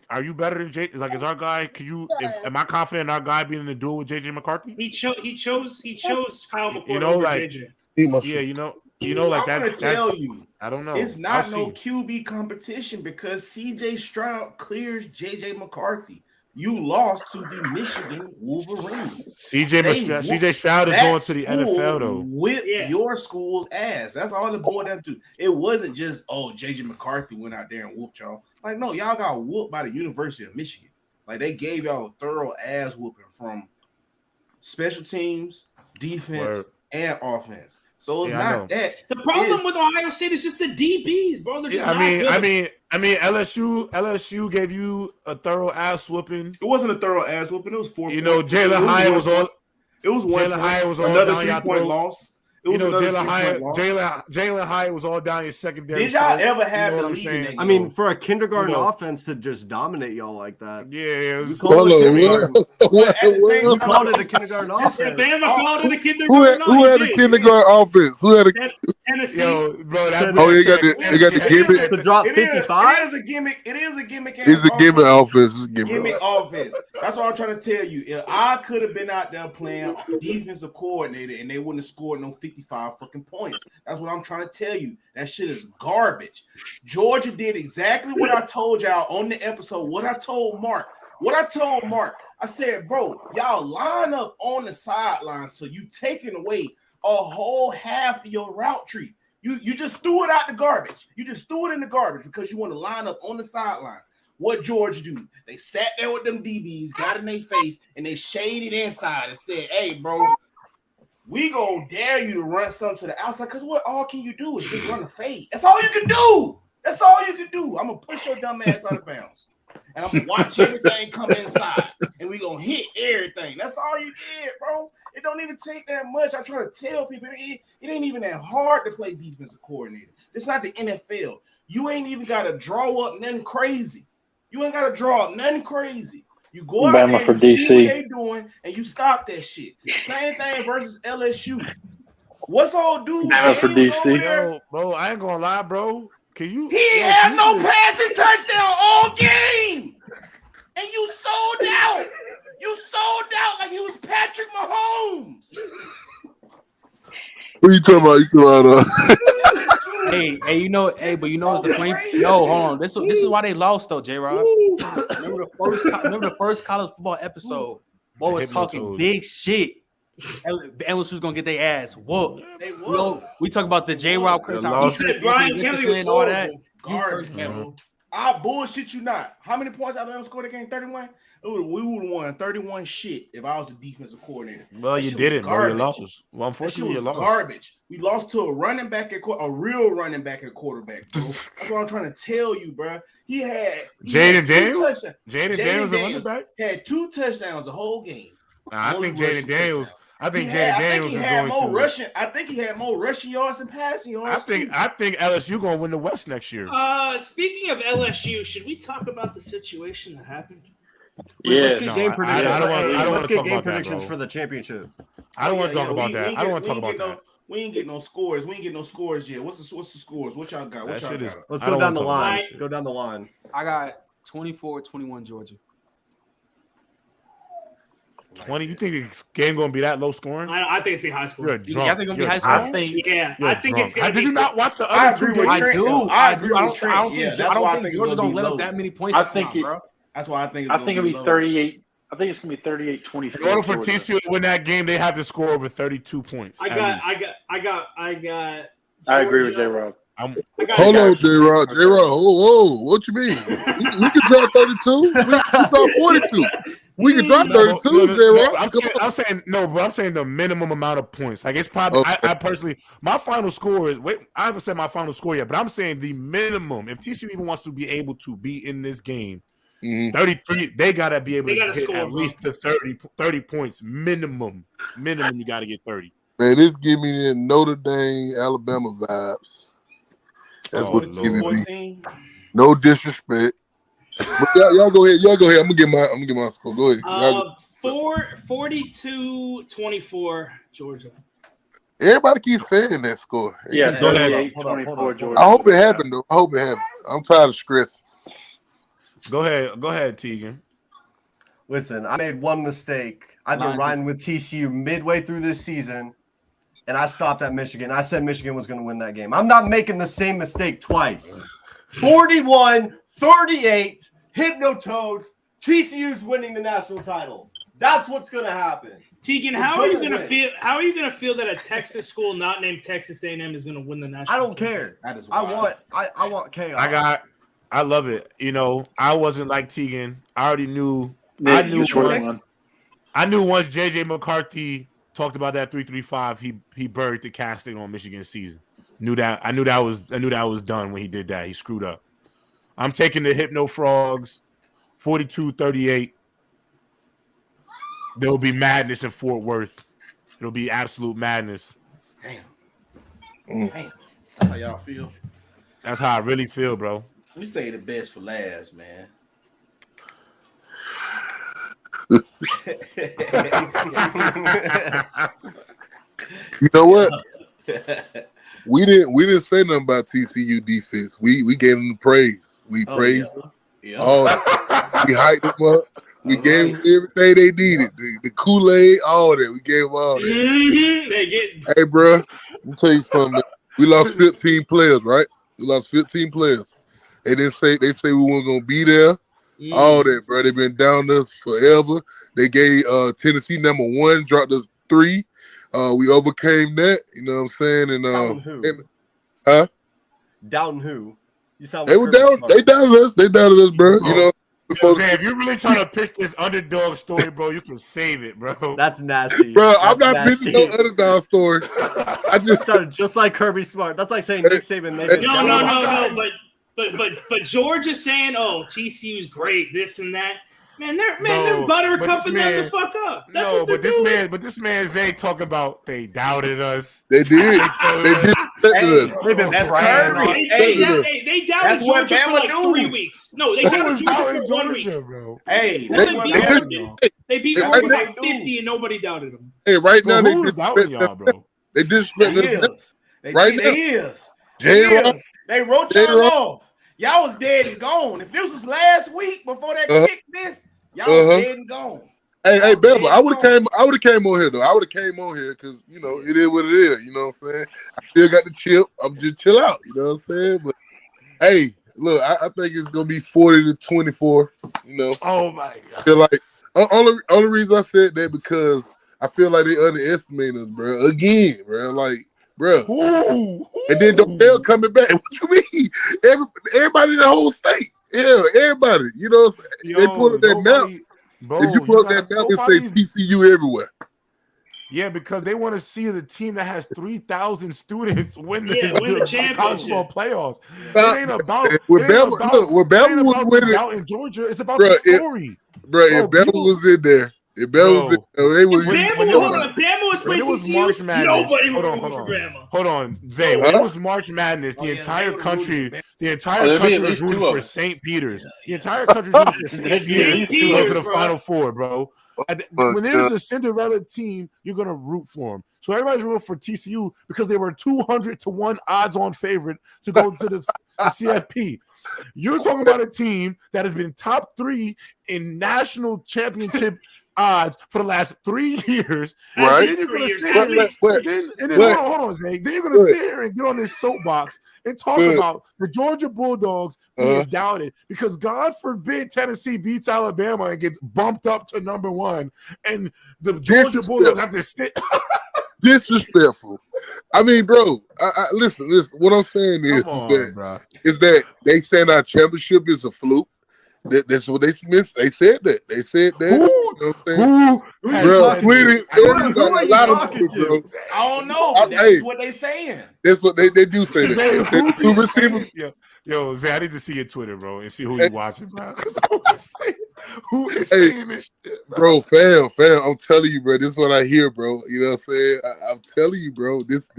are you better than Jay? It's like is our guy? Am I confident in our guy being in the duel with JJ McCarthy? He chose Kyle McCord over JJ. Like that's. Tell you, I don't know. It's not no QB competition because CJ Stroud clears JJ McCarthy. You lost to the Michigan Wolverines. CJ Stroud is going to the NFL though. Whip your school's ass. That's all it boiled down to. It wasn't just JJ McCarthy went out there and whooped y'all. Like no, y'all got whooped by the University of Michigan. Like they gave y'all a thorough ass whooping from special teams, defense, and offense. So it's not that. The problem with Ohio State is just the DBs, bro. They're just not good. I mean, LSU gave you a thorough ass whooping. It wasn't a thorough ass whooping. It was 4. Jalen Hyatt was all. It was one. Jalen Hyatt was all another down 3-point loss. It was Jalen Hyatt was all down your secondary. Did y'all ever have the lead in that game? I mean, for a kindergarten offense to just dominate y'all like that. Yeah. You called it a kindergarten offense. Bama called it a kindergarten offense. Who had a kindergarten offense? Who had a Tennessee? they got the gimmick. To drop 55? It is a gimmick. It's a gimmick offense. It's a gimmick offense. That's what I'm trying to tell you. If I could have been out there playing defensive coordinator and they wouldn't have scored no 55 fucking points. That's what I'm trying to tell you. That shit is garbage. Georgia did exactly what I told y'all on the episode. What I told Mark. I said, bro, y'all line up on the sidelines so you taking away a whole half of your route tree. You just threw it out the garbage. You just threw it in the garbage because you want to line up on the sideline. What Georgia do? They sat there with them DBs, got in their face, and they shaded inside and said, hey, bro, we gonna dare you to run something to the outside because what all can you do is just run a fade. That's all you can do. I'm gonna push your dumb ass out of bounds. And I'm gonna watch everything come inside. And we gonna hit everything. That's all you did, bro. It don't even take that much. I try to tell people it ain't even that hard to play defensive coordinator. It's not the NFL. You ain't even gotta draw up nothing crazy. You go out there and you see what they doing, and you stop that shit. Same thing versus LSU. What's old dude? For DC. Bro, I ain't gonna lie, bro. He had no passing touchdown all game, and you sold out. Like he was Patrick Mahomes. What you talking about? But you know the claim. No, hold on. This is why they lost though, J-Rob. Remember the first college football episode? Boy was talking big shit. LSU was gonna get their ass whooped. We talk about the J-Rob. He said Brian Kelly was all that. Garbage, bro. I bullshit you not. How many points Alabama scored that game? 31. We would have won 31 shit if I was the defensive coordinator. Well, you didn't, bro. You lost. Well, unfortunately, you lost. Garbage. We lost to a running back a real running back at quarterback, bro. That's what I'm trying to tell you, bro. He had Jaden Daniels. Jaden Daniels, a running back, had 2 touchdowns the whole game. I think Jaden Daniels. I think Jaden Daniels is going more rushing. I think he had more rushing yards than passing yards. I think LSU going to win the West next year. Speaking of LSU, should we talk about the situation that happened? Let's get game predictions. I don't want to talk about predictions for the championship. I don't want to talk about that. I don't want to talk about that. We ain't get no scores. Yet. What's the scores? What y'all got? Let's go down the line. Go down the line. I got 24-21 Georgia. 20? You think the game going to be that low scoring? I think it's be high scoring. I think it's going to be high scoring? I think it's going to be. Did you not watch the other two games? I do. I don't think Georgia's going to let up that many points. Bro. That's why I think it'll be 38. I think it's going to be 38-24. In order for TCU to win that game, they have to score over 32 points. I agree with J-Rob. Hold on, J-Rob. Whoa, what you mean? We can drop 32. We can drop 42. We can drop 32, J-Rob. I'm saying the minimum amount of points. Like it's probably I personally, my final score is I haven't said my final score yet, but I'm saying the minimum. If TCU even wants to be able to be in this game, 33, they gotta be able to hit score, at least the 30 points minimum. You gotta get 30. Man, this give me the Notre Dame, Alabama vibes. That's what it's giving me. No disrespect. But y'all go ahead. I'm gonna get my score. Go ahead. 42-24 Georgia. Everybody keeps saying that score. Yeah, 38-24 Georgia. I hope it happened though. I'm tired of stress. Go ahead, Tegan. Listen, I made one mistake. I've been riding with TCU midway through this season, and I stopped at Michigan. I said Michigan was going to win that game. I'm not making the same mistake twice. 41-38, Hypnotoads TCU's winning the national title. That's what's gonna happen. Tegan, how are you gonna feel? How are you gonna feel that a Texas school not named Texas A&M is gonna win the national? I don't care. That is I wild. want chaos. I love it. You know, I wasn't like Tegan. I already knew. Nick, I knew one. I knew once JJ McCarthy talked about that 3-3-5, he buried the casting on Michigan's season. I knew that was done when he did that. He screwed up. I'm taking the Hypno Frogs, 42-38. There will be madness in Fort Worth. It'll be absolute madness. Damn. That's how y'all feel. That's how I really feel, bro. We say the best for last, man. You know what? We didn't say nothing about TCU defense. We gave them the praise. We praised them. Yeah. We hyped them up. We gave them everything they needed. The Kool-Aid, all that. We gave them all that. Mm-hmm. Hey, bro, let me tell you something. Man. We lost 15 players, right? We lost 15 players. They say we weren't gonna be there. All that, bro. They've been down us forever. They gave Tennessee number 1, dropped us 3. We overcame that. You know what I'm saying? And down who? Down who? You sound they like were down. They doubted us. They doubted us, bro. You know. If you're really trying to pitch this underdog story, bro, you can save it, bro. That's nasty. Bro, I'm not pitching no underdog story. I just sounded just like Kirby Smart. That's like saying Nick Saban. No. But George is saying, "Oh, TCU's great, this and that." Man, they're buttercupping them the fuck up. This man Zay talking about they doubted us. They did. They've been praying. They doubted Georgia for like 3 weeks. No, they doubted Georgia for 1 week. Bro. Hey, they beat Oregon by 50 and nobody doubted them. Hey, right now they who's doubting y'all, bro? They disrespect us. Right now. They wrote y'all off. Y'all was dead and gone. If this was last week before that kick this, y'all was dead and gone. Hey, Bella, I would have came on here though. I would have came on here because you know it is what it is. You know what I'm saying? I still got the chip. I'm just chill out. You know what I'm saying? But hey, look, I think it's gonna be 40-24. You know? Oh my god! I feel like only reason I said that because I feel like they underestimate us, bro. Again, bro. Like, bro. And then Dale coming back. What you mean? Everybody in the whole state. Yeah, everybody. You know what I'm saying? They pull up that map. Bro, if you pull up that map and say TCU everywhere. Yeah, because they want to see the team that has 3,000 students win the college football playoffs. It ain't about when Bama was winning in Georgia. It's about the story. If Bama was in there. If Bama was in there, they would. Bama was playing TCU. Nobody was rooting for Bama. Hold on, Zay. When it was March Madness, the entire country was rooting for St. Peter's. The entire country was rooting for St. Peter's to go to the Final Four, bro. When there's a Cinderella team, you're gonna root for them. So everybody's rooting for TCU because they were 200-1 odds-on favorite to go to the CFP. You're talking about a team that has been top 3 in national championship odds for the last 3 years. Right. And then you're going to sit here hold on, Zay. Then you're going to sit here and get on this soapbox and talk about the Georgia Bulldogs being doubted because God forbid Tennessee beats Alabama and gets bumped up to number 1 and the Georgia Bulldogs have to sit. Disrespectful. I mean, bro, listen. What I'm saying is that they saying our championship is a fluke. That's what they missed. They said that. You know what I'm saying? Bro, a lot of people, bro. I don't know. But that's what they saying. That's what they do say that. Two receivers. Yo, Zay, I need to see your Twitter, bro, and see who you're watching, bro. Who is saying this shit, bro? Fam, I'm telling you, bro. This is what I hear, bro. You know what I'm saying? I'm telling you, bro. This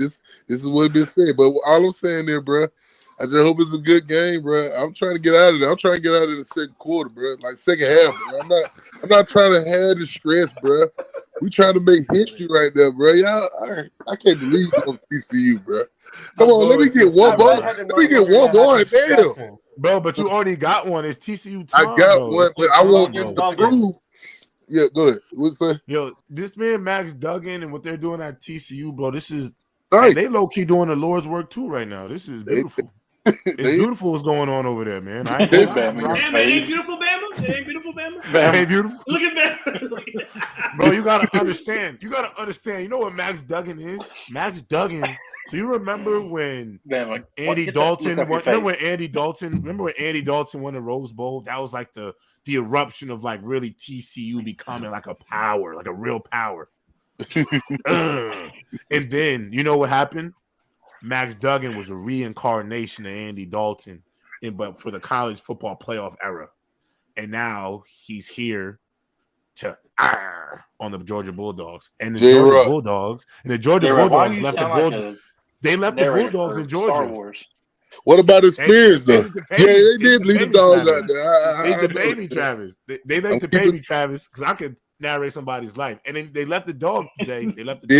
is what been said. But all I'm saying there, bro, I just hope it's a good game, bro. I'm trying to get out of there. I'm trying to get out of the second quarter, bro. Like second half, bro. I'm not trying to have the stress, bro. We trying to make history right now, bro. Y'all, I can't believe you on TCU, bro. Come on, let me get one more. Let me get one more. Damn. Bro, but you already got one. It's TCU time. I got one, but I want them to prove. Yeah, go ahead. What's that? Yo, this man Max Duggan and what they're doing at TCU, bro. This is nice. They low key doing the Lord's work too right now. This is beautiful. It's beautiful what's going on over there, man. Damn, it ain't beautiful, Bama. It ain't beautiful, Bama. It ain't beautiful. Look at Bama. Bro, you gotta understand. You know what Max Duggan is? Max Duggan. So you remember when Andy Dalton won? Remember when Andy Dalton won the Rose Bowl? That was like the eruption of like really TCU becoming like a power, like a real power. And then you know what happened? Max Duggan was a reincarnation of Andy Dalton, but for the college football playoff era. And now he's here to on the Georgia Bulldogs. And the Georgia Bulldogs left the Bulldogs. They left the Bulldogs in Georgia. Star Wars. What about his peers, though? They did leave the dogs out there. They the baby Travis. They let the baby Travis, because I could narrate somebody's life. And then they left the dog today. They left the dog.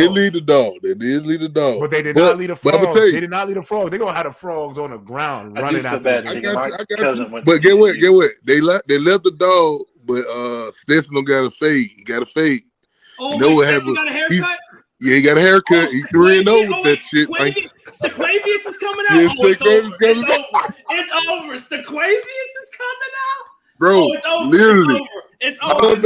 They did leave the dog. But they did not leave the frogs. They did not leave the frogs. They're going to have the frogs on the ground running out. I got you. But get what? They left the dog, but Stetson don't got a fade. He got a fade. Oh, you know what happened? Got a haircut? Yeah, he got a haircut. He 3-0 with that shit. Stequavius is coming out. It's over. Stequavius is coming out. Bro, it's over. Literally. It's over. If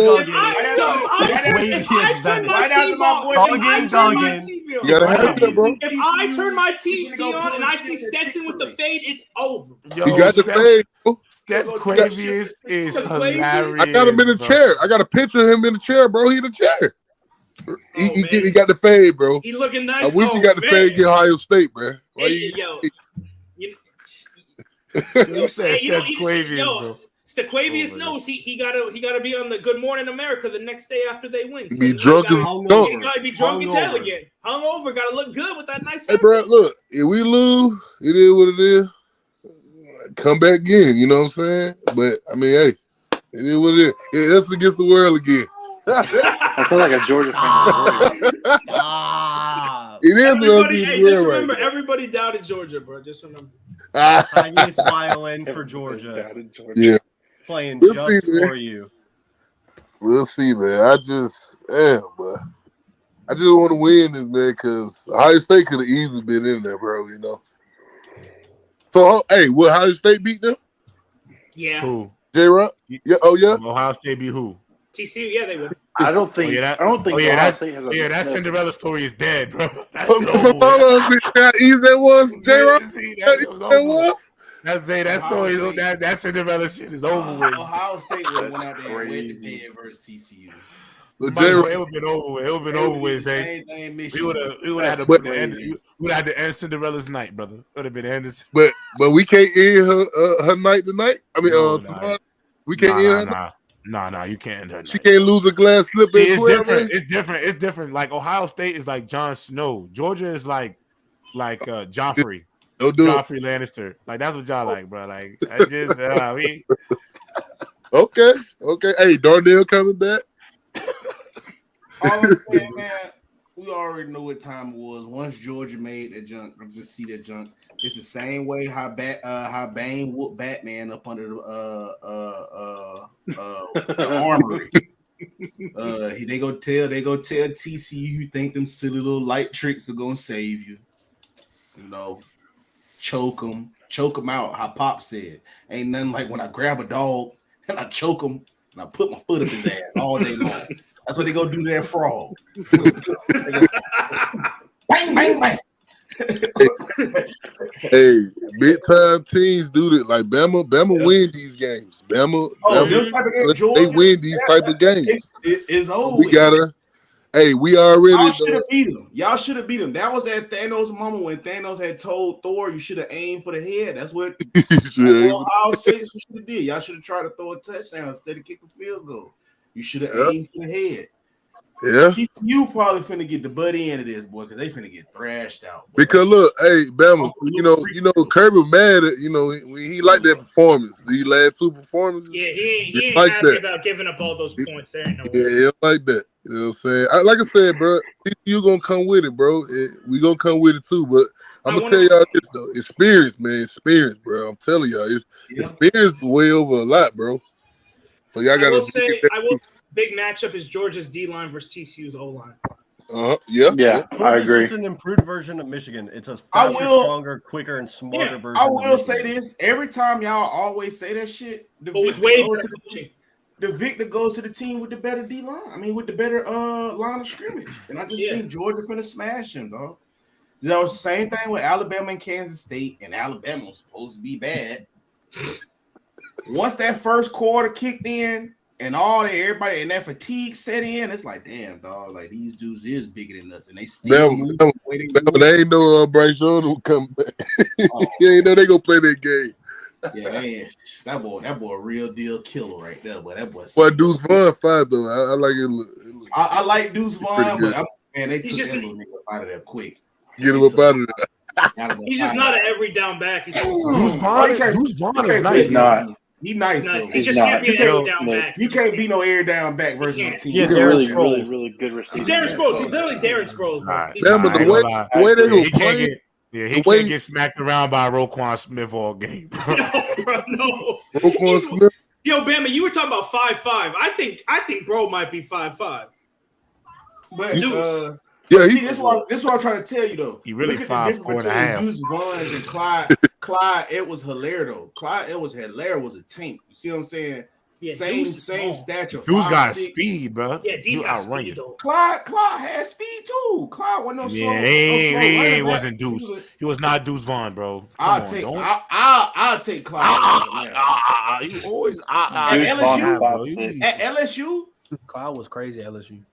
I turn my TV on and I see Stetson with the fade, it's over. He got the fade, bro. Stequavius is hilarious. I got him in the chair. I got a picture of him in the chair, bro. He in the chair. He got the fade, bro. He looking nice. I wish he got the fade against Ohio State, bro. You said Stequavius, bro. Stequavius knows he gotta be on the Good Morning America the next day after they win. So be drunk as hell. He gotta be drunk as hell again. Hungover, gotta look good with that nice. Hey, bro, look, if we lose, it is what it is. Come back again, you know what I'm saying? But I mean, hey, it is what it is. It's against the world again. I feel like a Georgia fan. It is. Hey, just remember, everybody doubted Georgia, bro. Just remember. Chinese violin for Georgia. Yeah. Playing we'll just see, for you. We'll see, man. I just want to win this, man, because Ohio State could have easily been in there, bro, you know. So, hey, will Ohio State beat them? Yeah. Who? J-Rock? Yeah. Oh, yeah? Ohio State beat who? TCU, yeah, they would. I don't think. That Cinderella story is dead, bro. That's how easy that was, J-Rock? That story, that Cinderella shit is over with. Ohio State would have went out there and went to bed versus TCU. It would have been over with. It would have been over with. We would have had to end Cinderella's night, brother. It would have been ended. But we can't end her night tonight. I mean, tomorrow. We can't end her. No, you can't end her. She can't lose a glass slip. It's different. Like Ohio State is like Jon Snow. Georgia is like Joffrey. Joffrey Lannister. Like that's what y'all like, bro. Like I just Okay. Hey, Darnell coming back. All I'm saying, man, we already know what time it was. Once Georgia made that junk, I just see that junk. It's the same way how Bane whooped Batman up under the armory. They go tell TCU you think them silly little light tricks are gonna save you. You know, choke them out. How Pop said, ain't nothing like when I grab a dog and I choke him and I put my foot up his ass all day long. That's what they go do to that frog. Bang, bang, bang. Hey, big time teams do that. Like Bama win these games. Bama they win these type of games. It's over. We gotta. Hey, we already. Y'all should have beat him. Y'all should have beat him. That was at Thanos' moment when Thanos had told Thor, "You should have aimed for the head." That's what Ohio State should have did. Y'all should have tried to throw a touchdown instead of kick a field goal. You should have aimed for the head. Yeah, you probably finna get the butt end of this, boy, because they finna get thrashed out. Boy. Because look, hey, Bama, you know, Kirby mad at he liked that performance. These last two performances. Yeah, he ain't like happy about giving up all those points. There ain't no way. Yeah, like that. You know what I'm saying? Like I said, bro, you gonna come with it, bro. We gonna come with it too. But I'm gonna tell y'all this though, experience, man, experience, bro. I'm telling y'all, experience way over a lot, bro. So y'all gotta big matchup is Georgia's D line versus TCU's O line. Yeah, I Georgia's agree. just an improved version of Michigan. It's a I faster, will- stronger, quicker, and smarter version. I of will say Michigan. this every time y'all always say that shit. But with way better coaching. The victor goes to the team with the better D line. I mean, with the better line of scrimmage. And I just think Georgia finna smash him, dog. That was the same thing with Alabama and Kansas State, and Alabama was supposed to be bad. Once that first quarter kicked in, and everybody and that fatigue set in, it's like, damn, dog, like these dudes is bigger than us, and they still move the way they move. They ain't know Bryce Young will come back. They ain't know they gonna play that game. Yeah, man, that boy, a real deal killer right there. But that boy, Deuce Vaughn fine though. I like it. I like Deuce Vaughn, but they took that little nigga out of there quick. Get him up out of there. He's just not an every down back. He's Deuce Vaughn is nice. He's not. He's nice. He just can't be an every down back. You can't be no air down back versus a team. He's a really good receiver. He's Darren Sproles. He's literally Darren Sproles. The way they were playing. Yeah, he can't get smacked around by Roquan Smith all game. No. Roquan Smith. Yo, Bama, you were talking about 5'5". I think bro might be 5'5". But this is what I'm trying to tell you though. He really 5'4.5". Deuce Vaughn and Clyde, it was hilarious though. Clyde, it was hilarious. Was a tank. You see what I'm saying? Yeah, same stature. Dude's got speed, bro. Yeah, D's got speed though. Clyde had speed too. Clyde wasn't no slow. He wasn't Deuce. He was not Deuce Vaughn, bro. I'll take Clyde. You always at LSU. Clyde was crazy at LSU.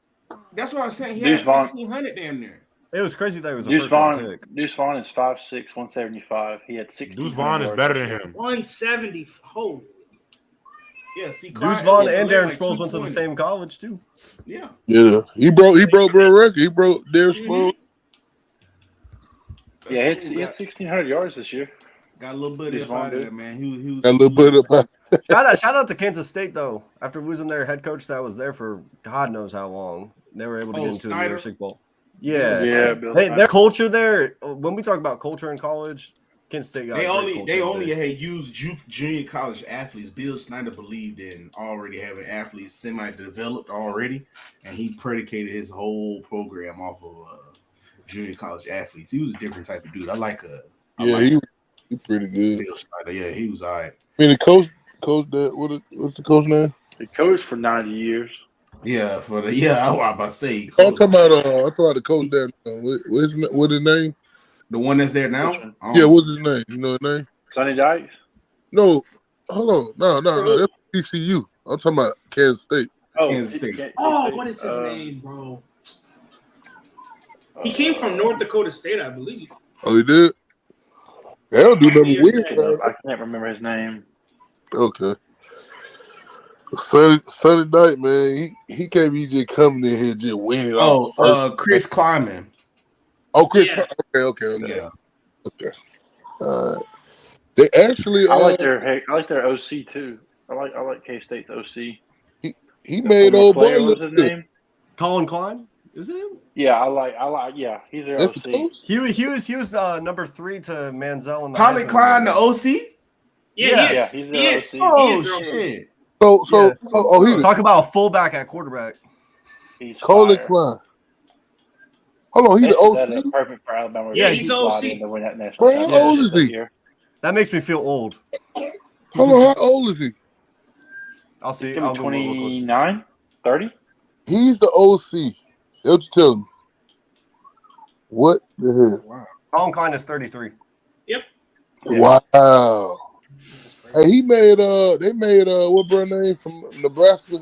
That's what I'm saying. He had 1,500 damn near. It was crazy that it was a Deuce first round pick. Deuce Vaughn is 5'6", 175. He had 60. Deuce Vaughn is better than him. 170. Holy. Yeah, see, Deuce Vaughn and Darren Sproles went to the same college too. Yeah. He broke bro record. He broke Darren Sproles. Yeah, he had 1,600 yards this year. Got a little bit up out of there, man. He was a little bit up. Shout out to Kansas State though. After losing their head coach that was there for God knows how long, they were able to get into the Music Bowl. Yeah. Hey, their culture there. When we talk about culture in college, Kansas State got they only had used junior college athletes. Bill Snyder believed in already having athletes semi-developed already, and he predicated his whole program off of junior college athletes. He was a different type of dude. He pretty good. Bill Snyder, yeah, he was all right. I mean, the coach that what's the coach name? He coached for 90 years. Yeah, I was about to say. I'm talking about the coach there. What's his name? The one that's there now? Yeah, what's his name? You know his name? Sonny Dykes? No, hold on. No. That's TCU. I'm talking about Kansas State. Kansas State. What is his name, bro? He came from North Dakota State, I believe. Oh, he did? They don't do nothing weird. I can't remember his name. Okay. Sunday night, man, he can't be just coming in here just winning. Chris Kleiman. Oh, Chris. Yeah. Okay. Yeah. Okay. They actually. I like their OC too. I like K-State's OC. He made old boy look good. His name? Colin Klein, is it him? Yeah, I like. Yeah, he's their That's OC. He was number 3 to Manziel in the Colin Klein, the OC. Yeah, he's their OC. Oh shit. He talk about a fullback at quarterback. He's Colin fire. Klein. Hold on, he the That's OC. perfect for Alabama. Yeah, he's the OC. To win that national Bro, how old is he? That makes me feel old. Hold on, how old is he? I'll see. He's 29, 30. He's the OC. What you tell me? What the hell? Wow. Colin Klein is 33. Yep. Yeah. Wow. Hey, they made what bro name from Nebraska?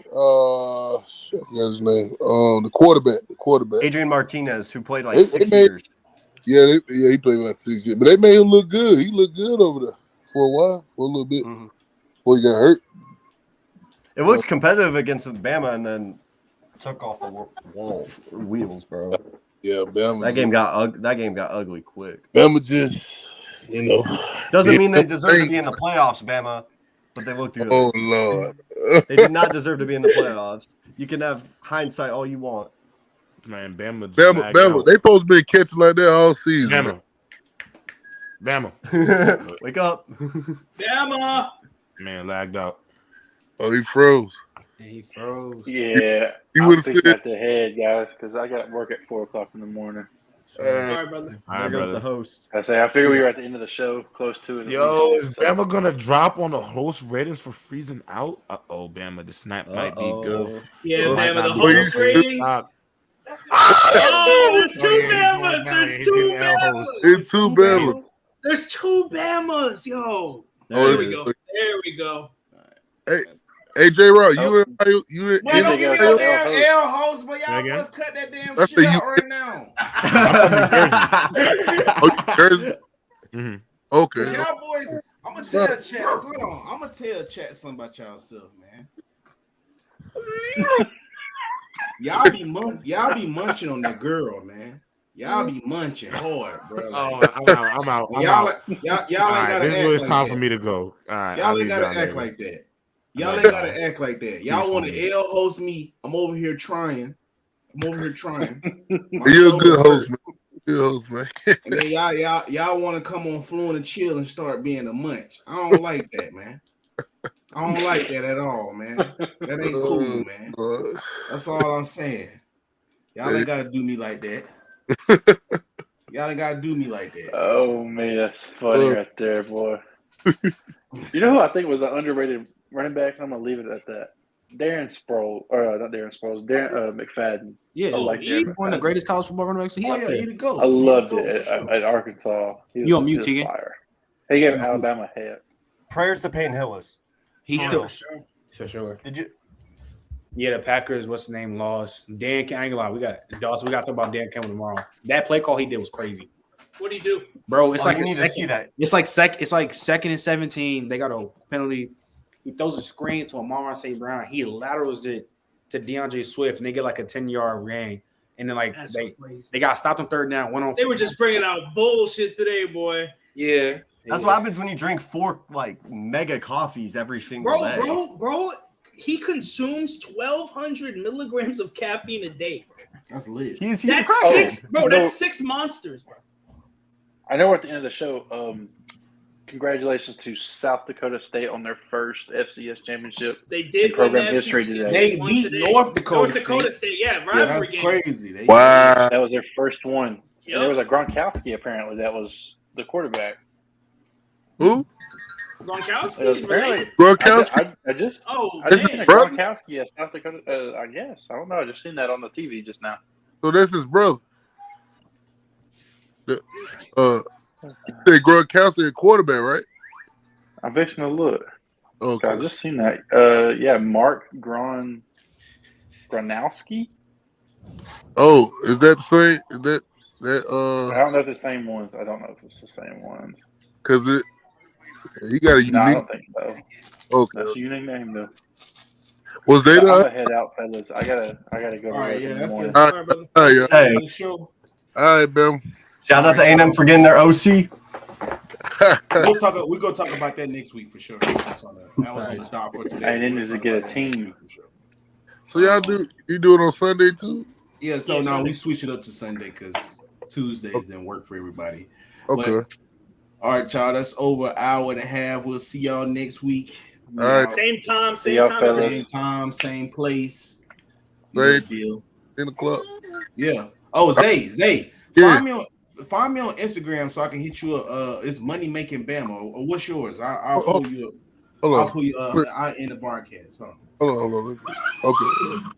Shit, I forgot his name. The quarterback. Adrian Martinez, who played like 6 years. Yeah, he played about 6 years. But they made him look good. He looked good over there for a while, for a little bit. Mm-hmm. Before he got hurt. It looked competitive against Bama and then took off the wheels, bro. Yeah, Bama. That game got ugly quick. Bama just, doesn't mean they deserve to be in the playoffs, Bama, but they looked good. Oh Lord, they did not deserve to be in the playoffs. You can have hindsight all you want. Man, Bama. They supposed to be catching like that all season. Bama. Wake up. Bama. Man, lagged out. Oh, he froze. And he froze. Yeah, You I'm would have fixing said, at the head, guys, because I got work at 4:00 in the morning. All right, brother. There goes the host. I figure we were at the end of the show, close to it. at Yo, least, is so. Bama gonna drop on the host ratings for freezing out? Bama, the snap might be good. Yeah, Oh, Bama, the Might be host good for you. ratings. Stop. Oh, there's two yeah, he's going Bamas. down. There's He's two getting L Bamas. host. it's too bad. There's two Bamas, yo. Oh, There we go. There we go. Hey, J-Rock, Oh. you Boy, don't give me no damn host. L host, but y'all Again? must cut that damn That's shit the out right now. I'm from New Jersey. Oh, Jersey? Mhm. Okay. Y'all boys, I'm gonna tell chat. Hold on, I'm gonna tell chat something about y'all self, man. Y'all be munching on the girl, man. Y'all be munching hard, bro. Like, I'm out. y'all ain't All right, gotta this is act where it's like time that. for me to go. All right, Y'all ain't gotta act like that. Y'all ain't gotta act like that. Y'all want to L host me? I'm over here trying. My You're a shoulder good host, hurt. man. Good host, man. And then y'all want to come on Fluent and Chill and start being a munch. I don't like that, man. I don't like that at all, man. That ain't cool, man. That's all I'm saying. Y'all ain't gotta do me like that. Y'all ain't gotta do me like that. Oh man, that's funny right there, boy. You know who I think was an underrated running back? I'm gonna leave it at that. Darren Sproles, or not Darren Sproles, Darren McFadden. Yeah, I like he's Darren one of the McFadden. greatest college football running backs. He Oh up yeah, there. he the GOAT. I loved He the GOAT it for sure. at Arkansas. He You on was mute, Keegan? fire. He gave You on mute. Alabama a head. Prayers to Payne Hillis. He's Yeah, still for sure. for sure. Did you? Yeah, the Packers. What's the name? Lost. Dan. I ain't gonna lie. We got Dawson. We got to talk about Dan Campbell tomorrow. That play call he did was crazy, What'd he do? bro. It's Oh, like you a need to see second. that. It's like second and 17. They got a penalty. He throws a screen to Amon St. Brown. He laterals it to DeAndre Swift, and they get like a 10-yard gain. And then like That's they crazy. got stopped on third down. Went on. They were just bringing out bullshit today, boy. Yeah. That's what happens when you drink 4 like mega coffees every single day. Bro. He consumes 1,200 milligrams of caffeine a day. That's lit. He's That's a crackhead. 6, bro. That's 6 monsters, bro. I know we're at the end of the show. Congratulations to South Dakota State on their first FCS championship. They did in win program the history FCS. today. They won beat today. North Dakota State. Yeah, Yeah, rivalry that's game. crazy. Wow. That was their first one. Yep. And there was a Gronkowski apparently that was the quarterback. Who? Gronkowski Apparently, Gronkowski? I just Oh, I just Is seen a his brother? Gronkowski at South Dakota. I guess I don't know. I just seen that on the TV just now. So that's his brother. Say Gronkowski a quarterback, right? I'm fixing to look. Okay. I just seen that. Yeah, Mark Gronowski. Oh, is that the same? Is that I don't know if it's the same ones. I don't know if it's the same ones. because he got a unique. No, I don't think so. Okay. That's a unique name though. Was they I'm gonna the? head out, fellas. I gotta go to All right, work yeah, in the that's morning. it. All All right, brother. right, yeah. Hey, The show. All right, Bam. shout out to A&M for getting their OC. We're gonna talk about that next week for sure. That was on the dot for today. And then there's to get a team. So you do it on Sunday too? Yeah, so Yeah, now Sunday. we switch it up to Sunday because Tuesdays didn't work for everybody. Okay. But, all right, y'all. That's over an hour and a half. We'll see y'all next week. All right. Same time, See same y'all, time. fellas. Same time, same place. Same Deal. 10 o'clock. Yeah. Oh, Zay. Yeah. Find me on Instagram so I can hit you. It's Money Making Bama. Or what's yours? I'll pull you up. Hold I'll on. pull you. I in the broadcast. Huh? Hold on. Okay.